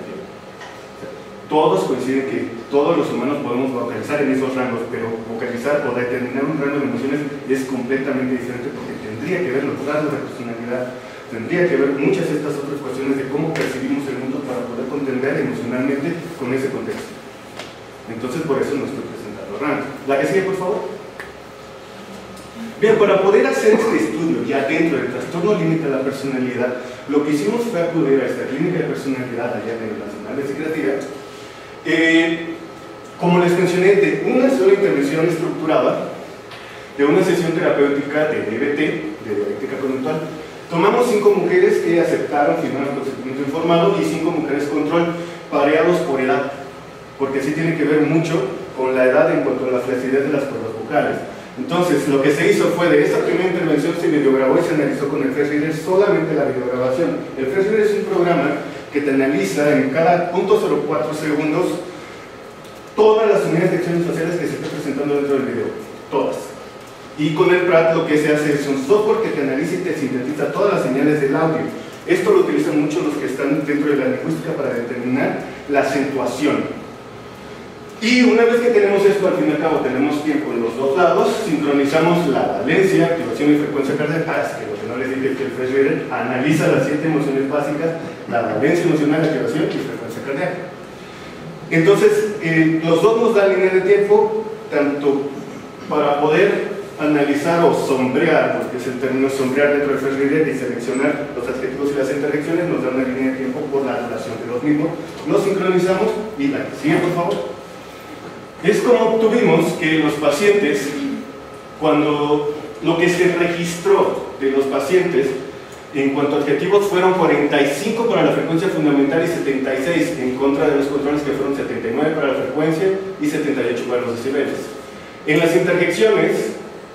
Todos coinciden que todos los humanos podemos vocalizar en esos rangos, pero vocalizar o determinar un rango de emociones es completamente diferente, porque tendría que ver los rasgos de personalidad, tendría que ver muchas de estas otras cuestiones de cómo percibimos el mundo para poder contender emocionalmente con ese contexto. Entonces, por eso no estoy presentando rangos. La que sigue, por favor. Bien, para poder hacer este estudio ya dentro del trastorno límite de la personalidad, lo que hicimos fue acudir a esta clínica de personalidad allá en el Nacional de Psiquiatría, como les mencioné, de una sola intervención estructurada, de una sesión terapéutica de DBT, de dialéctica conductual. Tomamos 5 mujeres que aceptaron firmar el consentimiento informado y 5 mujeres control, pareados por edad, porque sí tiene que ver mucho con la edad en cuanto a la flacidez de las cuerdas vocales. Entonces, lo que se hizo fue, de esa primera intervención se videograbó y se analizó con el Fresh Reader solamente la videograbación. El Fresh Reader es un programa que te analiza en cada 0.04 segundos todas las unidades de acciones faciales que se están presentando dentro del video, todas. Y con el PRAT lo que se hace es un software que te analiza y te sintetiza todas las señales del audio. Esto lo utilizan mucho los que están dentro de la lingüística para determinar la acentuación. Y una vez que tenemos esto, al fin y al cabo tenemos tiempo en los dos lados, sincronizamos la valencia, activación y frecuencia cardíaca, que lo que no les dije que el Fresh Reader analiza las 7 emociones básicas, la valencia emocional, activación y frecuencia cardíaca. Entonces, los dos nos dan línea de tiempo, tanto para poder analizar o sombrear, porque es el término sombrear dentro del Fresh Reader, y seleccionar los adjetivos y las interjecciones, nos dan una línea de tiempo por la duración de los mismos. Los sincronizamos y la que sigue, por favor. Es como obtuvimos que los pacientes, cuando lo que se registró de los pacientes en cuanto a adjetivos fueron 45 para la frecuencia fundamental y 76 en contra de los controles, que fueron 79 para la frecuencia y 78 para los decibeles. En las interjecciones,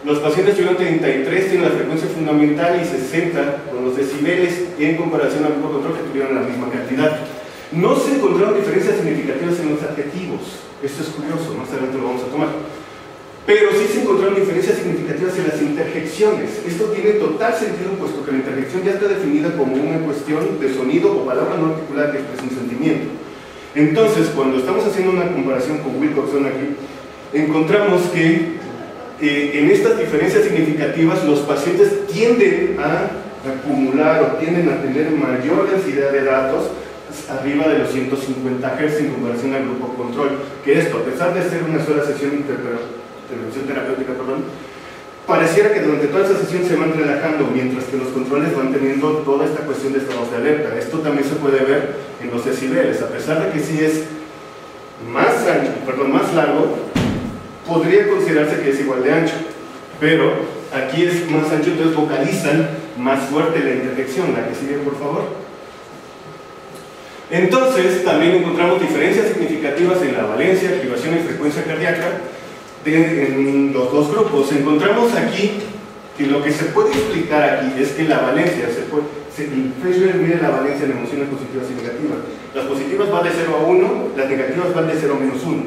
los pacientes tuvieron 33 en la frecuencia fundamental y 60 con los decibeles en comparación al grupo control, que tuvieron la misma cantidad. No se encontraron diferencias significativas en los adjetivos. Esto es curioso, más adelante lo vamos a tomar. Pero sí se encontraron diferencias significativas en las interjecciones. Esto tiene total sentido, puesto que la interjección ya está definida como una cuestión de sonido o palabra no articulada que expresa un sentimiento. Entonces, cuando estamos haciendo una comparación con Wilcoxon aquí, encontramos que en estas diferencias significativas los pacientes tienden a acumular o tienden a tener mayor densidad de datos arriba de los 150 Hz en comparación al grupo control, que esto, a pesar de ser una sola sesión intervención terapéutica, pareciera que durante toda esa sesión se van relajando, mientras que los controles van teniendo toda esta cuestión de estados de alerta. Esto también se puede ver en los decibeles, a pesar de que sí es más ancho, más largo, podría considerarse que es igual de ancho, pero aquí es más ancho, entonces vocalizan más fuerte la interjección. La que sigue, por favor. Entonces, también encontramos diferencias significativas en la valencia, activación y frecuencia cardíaca en los dos grupos. Encontramos aquí que lo que se puede explicar aquí es que la valencia, Fechner mide la valencia en emociones positivas y negativas. Las positivas van de 0 a 1, las negativas van de 0 a menos 1.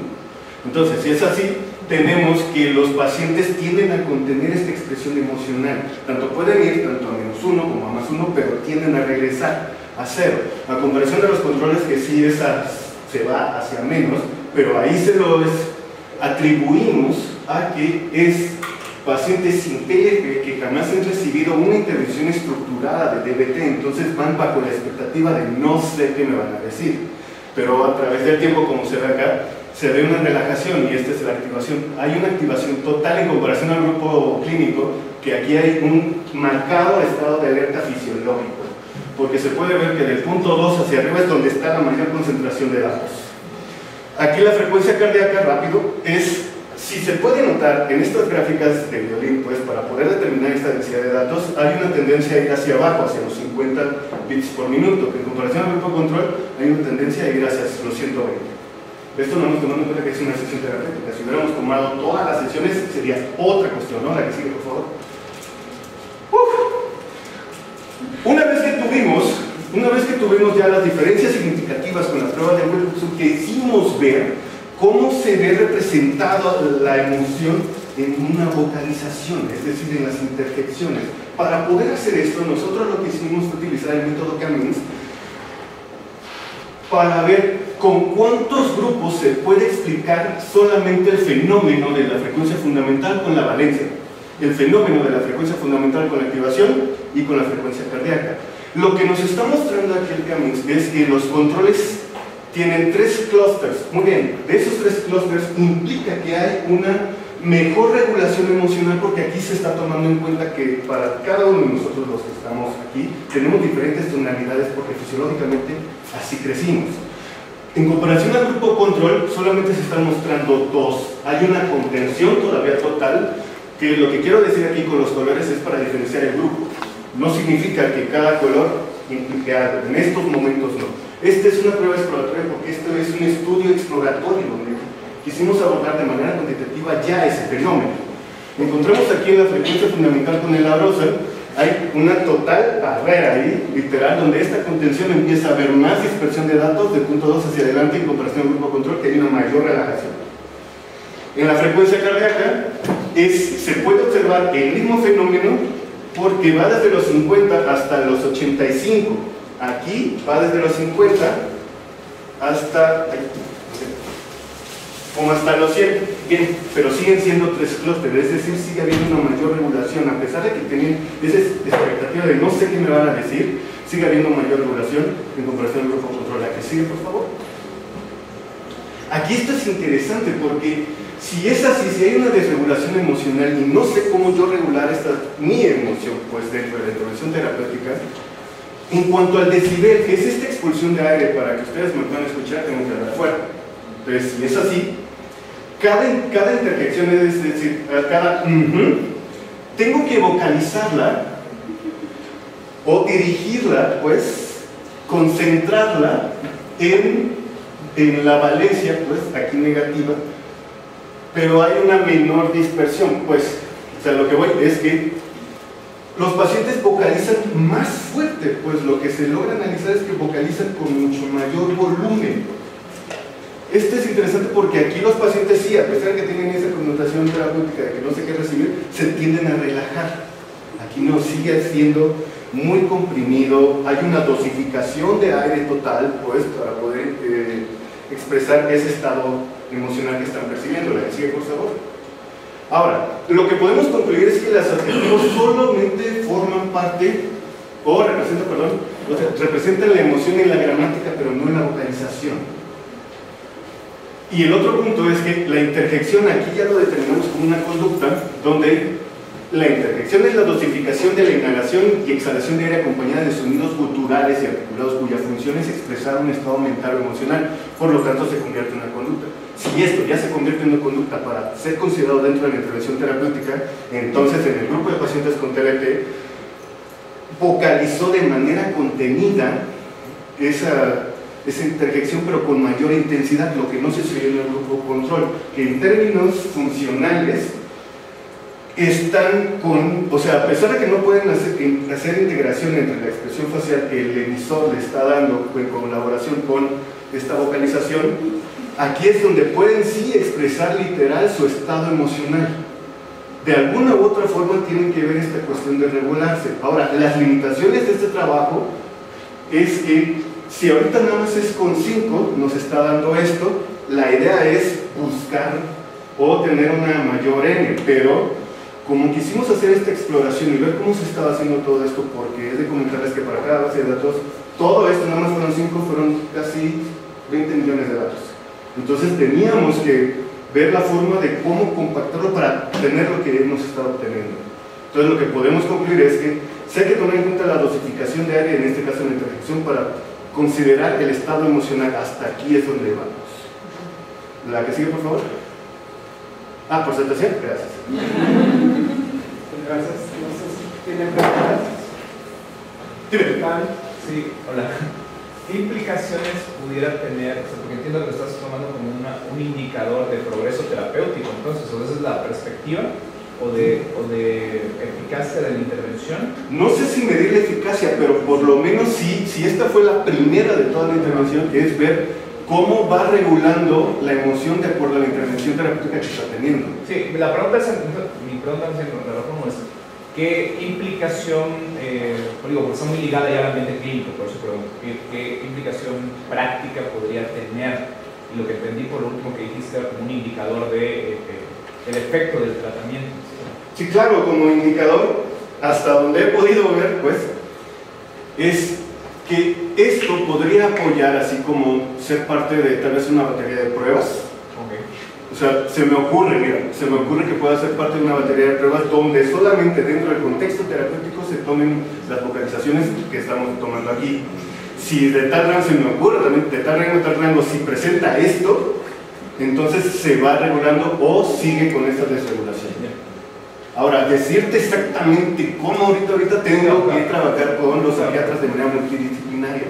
Entonces, si es así, tenemos que los pacientes tienden a contener esta expresión emocional. Tanto pueden ir tanto a menos 1 como a más 1, pero tienden a regresar a 0. A comparación de los controles que sí se va hacia menos, pero ahí se lo atribuimos a que es pacientes sin TLP que jamás han recibido una intervención estructurada de DBT, entonces van bajo la expectativa de no sé qué me van a decir. Pero a través del tiempo, como se ve acá, se ve una relajación y esta es la activación. Hay una activación total en comparación al grupo clínico, que aquí hay un marcado estado de alerta fisiológico, porque se puede ver que del punto 2 hacia arriba es donde está la mayor concentración de datos. Aquí la frecuencia cardíaca, rápido, si se puede notar en estas gráficas de violín, pues para poder determinar esta densidad de datos, hay una tendencia a ir hacia abajo, hacia los 50 bits por minuto, que en comparación al grupo control hay una tendencia a ir hacia los 120. Esto no nos tomamos en cuenta que es una sesión terapéutica. Si hubiéramos tomado todas las sesiones, sería otra cuestión, ¿no? La que sigue, por favor. Una vez que tuvimos ya las diferencias significativas con las pruebas de Wilcoxon, quisimos ver cómo se ve representada la emoción en una vocalización, es decir, en las interjecciones. Para poder hacer esto, nosotros lo que hicimos fue utilizar el método Cummings para ver con cuántos grupos se puede explicar solamente el fenómeno de la frecuencia fundamental con la valencia, el fenómeno de la frecuencia fundamental con la activación y con la frecuencia cardíaca. Lo que nos está mostrando aquí el Cummings es que los controles tienen 3 clústeres. Muy bien, de esos 3 clústeres implica que hay una mejor regulación emocional, porque aquí se está tomando en cuenta que para cada uno de nosotros los que estamos aquí tenemos diferentes tonalidades porque fisiológicamente así crecimos. En comparación al grupo control solamente se están mostrando 2. Hay una contención todavía total, que lo que quiero decir aquí con los colores es para diferenciar el grupo. No significa que cada color implique algo, en estos momentos no. Esta es una prueba exploratoria porque esto es un estudio exploratorio donde quisimos abordar de manera cuantitativa ya ese fenómeno. Encontramos aquí en la frecuencia fundamental con el arousal, hay una total barrera ahí, literal, donde esta contención empieza a haber más dispersión de datos de punto 2 hacia adelante en comparación al grupo control, que hay una mayor relajación. En la frecuencia cardíaca se puede observar el mismo fenómeno porque va desde los 50 hasta los 85. Aquí va desde los 50 hasta como hasta los 100, bien, pero siguen siendo 3 clústeres, es decir, sigue habiendo una mayor regulación, a pesar de que tienen esa expectativa de no sé qué me van a decir, sigue habiendo mayor regulación en comparación al grupo control. ¿La que sigue, por favor? Aquí esto es interesante porque si es así, si hay una desregulación emocional y no sé cómo yo regular mi emoción, pues dentro de la intervención terapéutica, en cuanto al decibel, que es esta expulsión de aire, para que ustedes me puedan escuchar, tengo que hablar fuerte. Entonces, si es así, cada interjección, es decir, tengo que vocalizarla o dirigirla, pues, concentrarla en la valencia, pues, aquí negativa, pero hay una menor dispersión, pues, o sea, lo que voy es que los pacientes vocalizan más fuerte, pues lo que se logra analizar es que vocalizan con mucho mayor volumen. Esto es interesante porque aquí los pacientes sí, a pesar de que tienen esa connotación terapéutica de que no sé qué recibir, se tienden a relajar. Aquí no, sigue siendo muy comprimido, hay una dosificación de aire total, pues, para poder expresar ese estado emocional que están percibiendo. ¿La que sigue, por favor? Ahora, lo que podemos concluir es que los adjetivos solamente forman parte, o representan la emoción en la gramática, pero no en la vocalización. Y el otro punto es que la interjección, aquí ya lo determinamos como una conducta, donde la interjección es la dosificación de la inhalación y exhalación de aire acompañada de sonidos guturales y articulados cuya función es expresar un estado mental o emocional, por lo tanto se convierte en una conducta. Si esto ya se convierte en una conducta para ser considerado dentro de la intervención terapéutica, entonces en el grupo de pacientes con TLP vocalizó de manera contenida esa interjección, pero con mayor intensidad, lo que no se sucedió en el grupo control, que en términos funcionales están con, o sea, a pesar de que no pueden hacer integración entre la expresión facial que el emisor le está dando en colaboración con esta vocalización, aquí es donde pueden sí expresar literal su estado emocional. De alguna u otra forma tienen que ver esta cuestión de regularse. Ahora, las limitaciones de este trabajo es que si ahorita nada más es con 5, nos está dando esto, la idea es buscar o tener una mayor N, pero como quisimos hacer esta exploración y ver cómo se estaba haciendo todo esto, porque es de comentarles que para cada base de datos, todo esto nada más fueron 5, fueron casi 20 millones de datos. Entonces teníamos que ver la forma de cómo compactarlo para tener lo que hemos estado obteniendo. Entonces lo que podemos concluir es que sí hay que tomar en cuenta la dosificación de área, en este caso en la interjección, para considerar el estado emocional. Hasta aquí es donde vamos. La que sigue, por favor. Presentación. Gracias. Gracias. No sé si tienen preguntas. Sí, hola. ¿Qué implicaciones pudiera tener? O sea, porque entiendo que lo estás tomando como un indicador de progreso terapéutico, entonces, ¿o esa es la perspectiva? ¿O de eficacia de la intervención? No sé si medir la eficacia, pero por lo menos si esta fue la primera de toda la intervención, que es ver cómo va regulando la emoción de acuerdo a la intervención terapéutica que está teniendo. Sí, la pregunta es, mi pregunta es, ¿qué implicación, digo, porque está muy ligada ya al ambiente clínico, por eso pregunto, ¿qué implicación práctica podría tener? Y lo que entendí por lo último que dijiste era como un indicador de el efecto del tratamiento. Sí, claro, como indicador, hasta donde he podido ver, pues, es que esto podría apoyar, así como ser parte de tal vez una batería de pruebas. O sea, se me ocurre que pueda ser parte de una batería de pruebas donde solamente dentro del contexto terapéutico se tomen las vocalizaciones que estamos tomando aquí. Si de tal rango, se me ocurre también, de tal rango, si presenta esto, entonces se va regulando o sigue con esta desregulación. Ahora, decirte exactamente cómo ahorita tengo que trabajar con los psiquiatras de manera multidisciplinaria.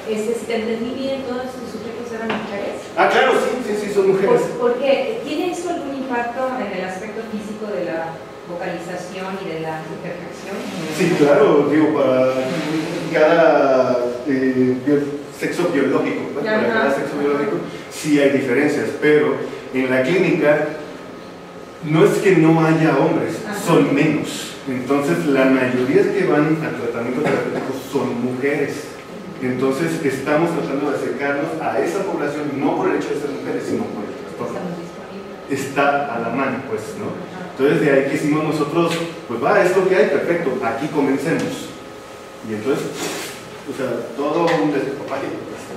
Si te entendí bien, todos sus sujetos eran mujeres. Claro, sí, son mujeres. ¿Por qué? ¿Tiene esto algún impacto en el aspecto físico de la vocalización y de la interjección? Sí, claro, digo, para cada sexo biológico, ¿no? Para cada sexo biológico sí hay diferencias, pero en la clínica no es que no haya hombres, son menos. Entonces la mayoría que van al tratamiento terapéutico son mujeres. Entonces estamos tratando de acercarnos a esa población, no por el hecho de ser mujeres, sino por el trastorno. Está a la mano, pues, ¿no? Entonces de ahí que hicimos nosotros, pues es lo que hay, perfecto, aquí comencemos. Y entonces, o sea, todo un despapalle.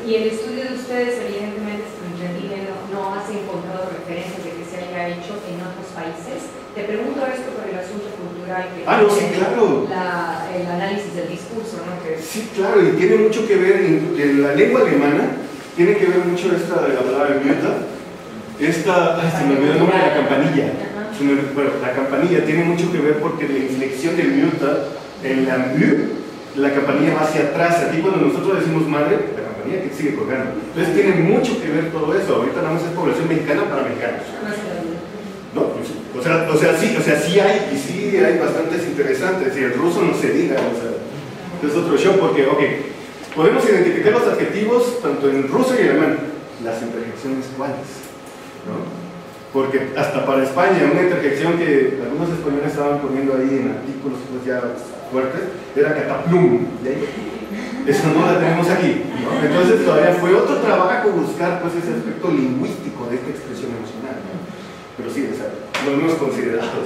Y el estudio de ustedes, evidentemente, no has encontrado referencias de que se haya hecho en otros países. Te pregunto esto por el asunto cultural que no, sí, claro. El análisis del discurso, ¿no? Sí, claro, y tiene mucho que ver en la lengua alemana, tiene que ver mucho esta de la palabra Mütter, se me olvidó el nombre de la campanilla. Bueno, la campanilla tiene mucho que ver porque la inflexión del Mütter en la Mü, la campanilla va hacia atrás. Aquí cuando nosotros decimos madre, la campanilla que sigue colgando. Entonces tiene mucho que ver todo eso. Ahorita nada más es población mexicana para mexicanos. No, sí hay, y sí hay bastantes interesantes, y el ruso no se diga, es otro show, porque, podemos identificar los adjetivos tanto en ruso y alemán, las interjecciones cuáles, ¿no? Porque hasta para España, una interjección que algunos españoles estaban poniendo ahí en artículos pues ya fuertes, era cataplum, eso no la tenemos aquí, ¿no? Entonces todavía fue otro trabajo buscar pues ese aspecto lingüístico de esta expresión emocional, ¿no? Pero sí, lo hemos considerado,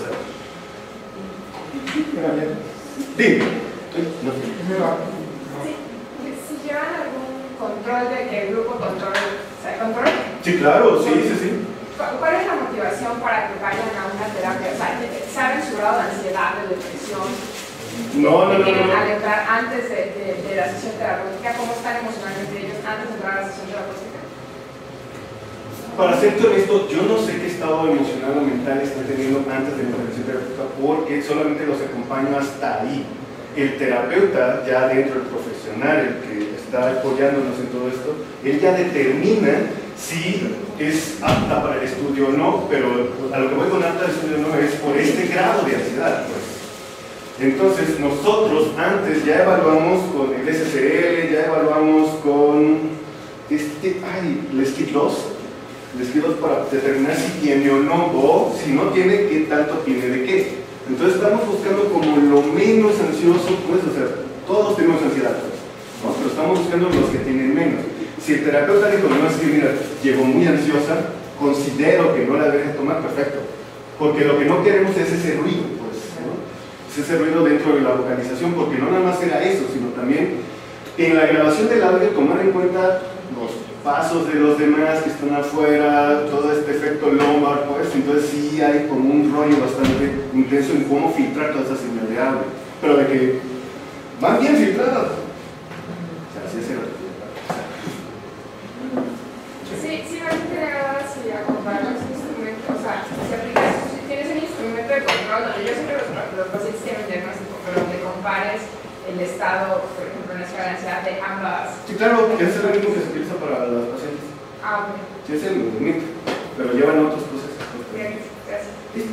Dime. Si llevan algún control de que el grupo control, Sí, claro, sí. ¿Cuál es la motivación para que vayan a una terapia? O sea, ¿saben su grado de ansiedad, de depresión? No. Al entrar antes de la sesión terapéutica, ¿cómo están emocionalmente ellos antes de entrar a la sesión terapéutica? Para serte honesto, yo no sé qué estado emocional o mental están teniendo antes de la intervención terapéutica porque solamente los acompaño hasta ahí. El terapeuta, ya dentro del profesional, el que está apoyándonos en todo esto, él ya determina si es apta para el estudio o no, pero a lo que voy con apta al estudio o no es por este grado de ansiedad, pues. Entonces nosotros antes ya evaluamos con el SSL, ya evaluamos con el SKID-2 para determinar si tiene o no, o si no tiene, qué tanto tiene de qué. Entonces estamos buscando como lo menos ansioso, pues, o sea, todos tenemos ansiedad, pues, ¿no? Pero estamos buscando los que tienen menos. Si el terapeuta dijo, no, es que mira, llegó muy ansiosa, considero que no la deje tomar, perfecto. Porque lo que no queremos es ese ruido, pues, ¿no? Es ese ruido dentro de la vocalización, porque no nada más era eso, sino también en la grabación del audio tomar en cuenta los pasos de los demás que están afuera, todo este efecto lumbar, pues, entonces sí hay como un rollo bastante intenso en cómo filtrar toda esa señal de audio, pero de que van bien filtradas. O sea, así es el... Sí, realmente le agrada si a comparar los instrumentos, o sea, si tienes un instrumento de control, yo siempre los pacientes tienen un diagnóstico, pero donde compares el estado, por ejemplo, en la escala de ansiedad de ambas. Sí, claro, que es el mismo que se utiliza para los pacientes. Ah, ok. Sí, es el mismo, pero llevan otros procesos. Bien, gracias. Sí.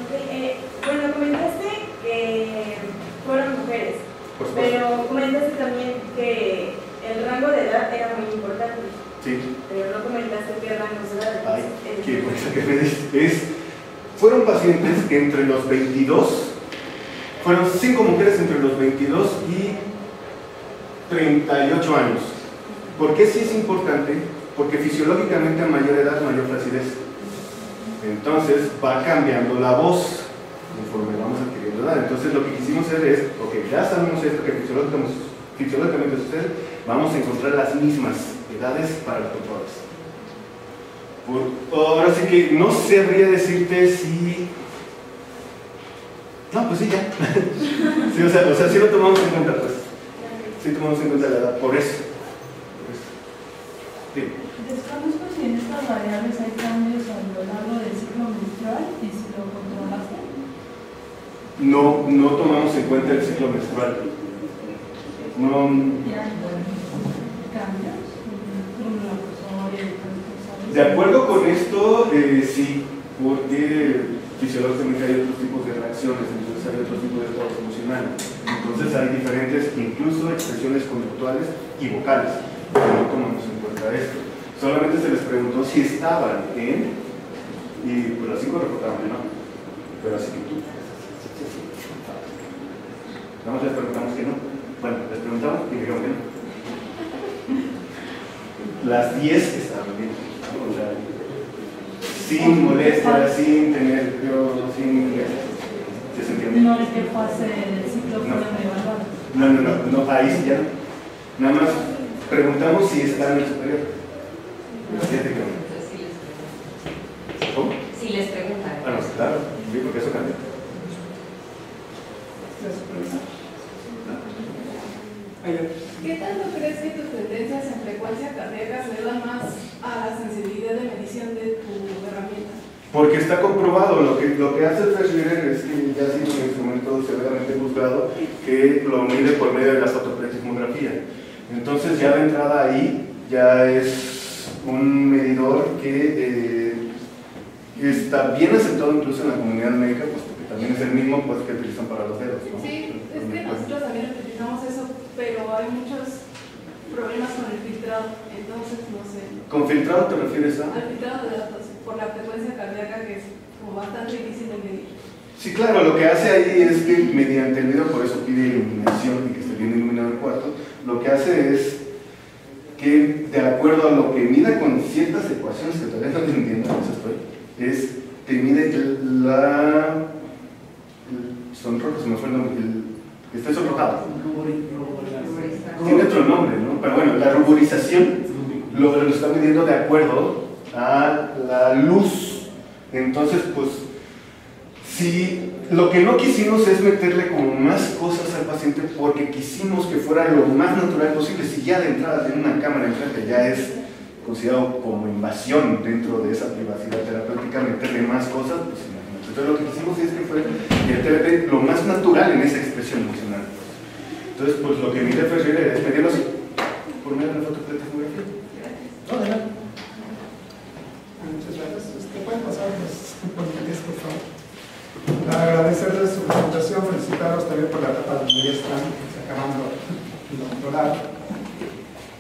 Okay, bueno, comentaste que fueron mujeres, pero comentaste también que el rango de edad era muy importante. Sí. Pero no comentaste qué rangos de edad. Ay, qué cosa que me dices. Fueron pacientes entre los 22, fueron 5 mujeres entre los 22 y 38 años. ¿Por qué sí es importante? Porque fisiológicamente a mayor edad, mayor flacidez. Entonces va cambiando la voz conforme vamos adquiriendo edad. Entonces lo que quisimos hacer es, ok, ya sabemos esto que fisiológicamente sucede, vamos a encontrar las mismas edades para los controles. Ahora sí que no sabría decirte si... No, pues sí, ya. Sí, o sea, sí lo tomamos en cuenta, pues. Sí tomamos en cuenta la edad, por eso. Sí. Desconozco si en estas variables hay cambios a lo largo del ciclo menstrual y si lo controlaste. No tomamos en cuenta el ciclo menstrual. No. ¿Cambios? De acuerdo con esto, sí, porque fisiológicamente hay otros tipos de reacciones, entonces hay otros tipos de estados emocionales. Entonces hay diferentes, incluso expresiones conductuales y vocales, que no tomamos en cuenta esto. Solamente se les preguntó si estaban en, y pues las 5 reportaron que no, pero así que tú. Nada más les preguntamos que no. Bueno, les preguntamos y dijeron que no. Las 10 estaban bien, o sea, sin molestia, sin tener frío, sin... ¿Se sentía bien? No es que pase el ciclo fueron evaluados. No, ahí sí ya. Nada más preguntamos si están en el superior. Fíjate que no. ¿Cómo? Si les preguntan. Bueno, claro, sí, porque eso cambia. ¿Qué tanto crees que tus tendencias en frecuencia cardíaca se dan más a la sensibilidad de medición de tu herramienta? Porque está comprobado, lo que hace el FreshReader es que ya ha sido un instrumento severamente juzgado que lo mide por medio de la fotoplexismografía. Entonces ya de entrada ahí ya es un medidor que está bien aceptado incluso en la comunidad médica, pues porque también es el mismo pues, que utilizan para los dedos, ¿no? Sí, es que nosotros también utilizamos eso, pero hay muchos problemas con el filtrado, entonces no sé. ¿Con filtrado te refieres a? Al filtrado de datos, por la frecuencia cardíaca que es como bastante difícil de medir. Sí, claro, lo que hace ahí es que mediante el video, por eso pide iluminación y que esté bien iluminado el cuarto, lo que hace es que de acuerdo a lo que mida con ciertas ecuaciones que todavía no entiendo, te mide sonrojo, se me fue el nombre, está sonrojado. Tiene otro nombre, ¿no? Pero bueno, la ruborización lo está midiendo de acuerdo a la luz. Entonces, pues, si lo que no quisimos es meterle como más cosas al paciente porque quisimos que fuera lo más natural posible. Si ya de entrada tiene una cámara enfrente, ya es considerado como invasión dentro de esa privacidad terapéutica, meterle más cosas, pues imagínate. Entonces lo que quisimos es que fuera el TLP lo más natural en esa expresión emocional. Entonces, pues lo que mi jefe refiere es medirlos por medio de una fotoplatifografía. No, de nada. Muchas gracias. ¿Pueden pasar por por favor? Agradecerles su presentación, felicitarlos también por la etapa donde ya están acabando el doctorado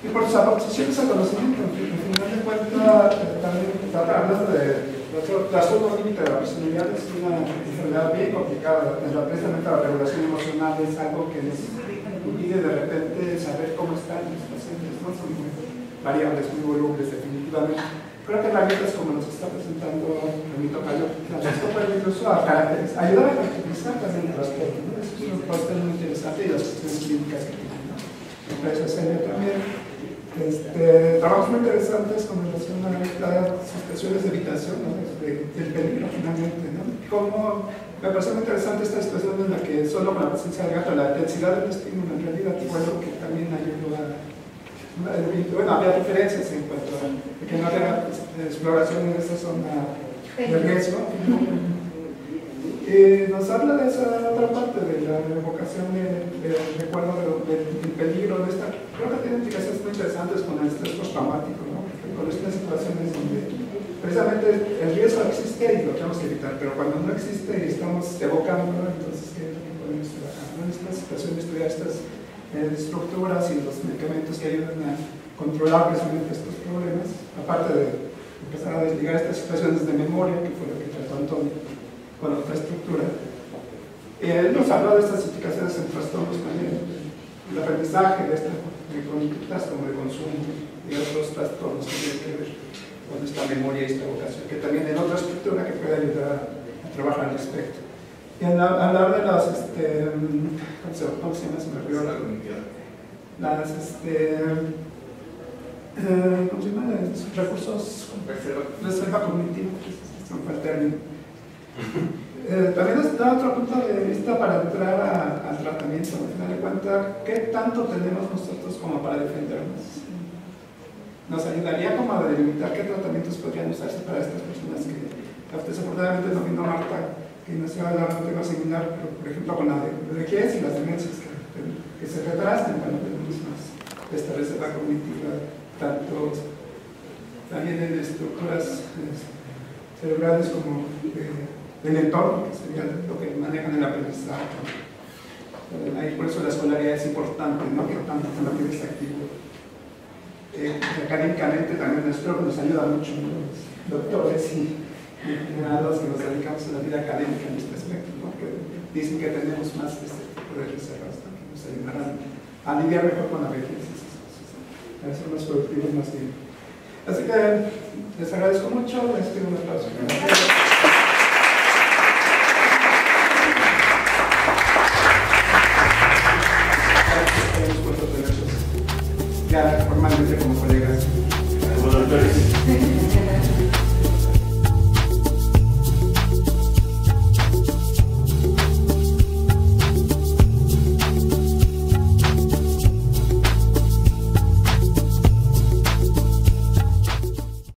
y por sus aportaciones al conocimiento. En final de cuentas, también hablando de trastorno límite de la personalidad. Es una enfermedad bien complicada. Precisamente la regulación emocional es algo que les impide de repente saber cómo están los pacientes, ¿no? Son muy variables, muy volubles, definitivamente. Creo que herramientas como nos está presentando mi tocayo Francisco pueden incluso a ayudar a caracterizar también el trastorno, ¿no? Eso es una parte muy interesante y las cuestiones clínicas que tienen, ¿no? Me parece serio también. Trabajos muy interesantes con relación a las situaciones de evitación, ¿no? Del peligro finalmente, ¿no? Como me parece muy interesante esta situación en la que solo con la presencia del gato, la intensidad del estímulo en realidad fue algo que también ayudó a... Bueno, había diferencias en cuanto a que no había exploración en esa zona de riesgo. Nos habla de esa otra parte de la evocación del recuerdo del peligro de esta. Creo que tiene implicaciones muy interesantes con el estrés postraumático, ¿no? Porque con estas situaciones donde precisamente el riesgo existe y lo tenemos que evitar, pero cuando no existe y estamos evocándolo, entonces ¿qué es lo que podemos trabajar? En esta situación de estudiar estas estructuras y los medicamentos que ayudan a controlar precisamente estos problemas, aparte de empezar a desligar estas situaciones de memoria, que fue lo que trató Antonio con otra estructura. Él nos habló de estas implicaciones en trastornos también, el aprendizaje de conductas como de consumo y otros trastornos que tienen que ver con esta memoria y esta vocación, que también en otra estructura que puede ayudar a trabajar al respecto. Y hablar de las, ¿cómo se llama? Se me olvidó las, ¿cómo se llama? Los recursos, reserva cognitiva, se me fue el término. También nos da otro punto de vista para entrar al tratamiento. Al final de cuentas, ¿qué tanto tenemos nosotros como para defendernos? Nos ayudaría como a delimitar qué tratamientos podrían usarse para estas personas que desafortunadamente no vino Marta, que no se va a dar un tema similar, pero por ejemplo con la vejez y las demencias que se retrasan cuando tenemos más esta reserva cognitiva, tanto también en estructuras cerebrales como del entorno, que sería lo que manejan el aprendizaje. Ahí por eso la escolaridad es importante, ¿no? Que tanto se mantiene activo. Académicamente también creo que nos ayuda mucho, ¿no? Los doctores y a los que nos dedicamos a la vida académica en este aspecto, ¿no? Que dicen que tenemos más este tipo de reservas, ¿no? Que nos ayudarán a lidiar mejor con la vejez, a ser más productivos más tiempo. Así que les agradezco mucho, les pido un aplauso. Ya formalmente como colegas. Como doctores.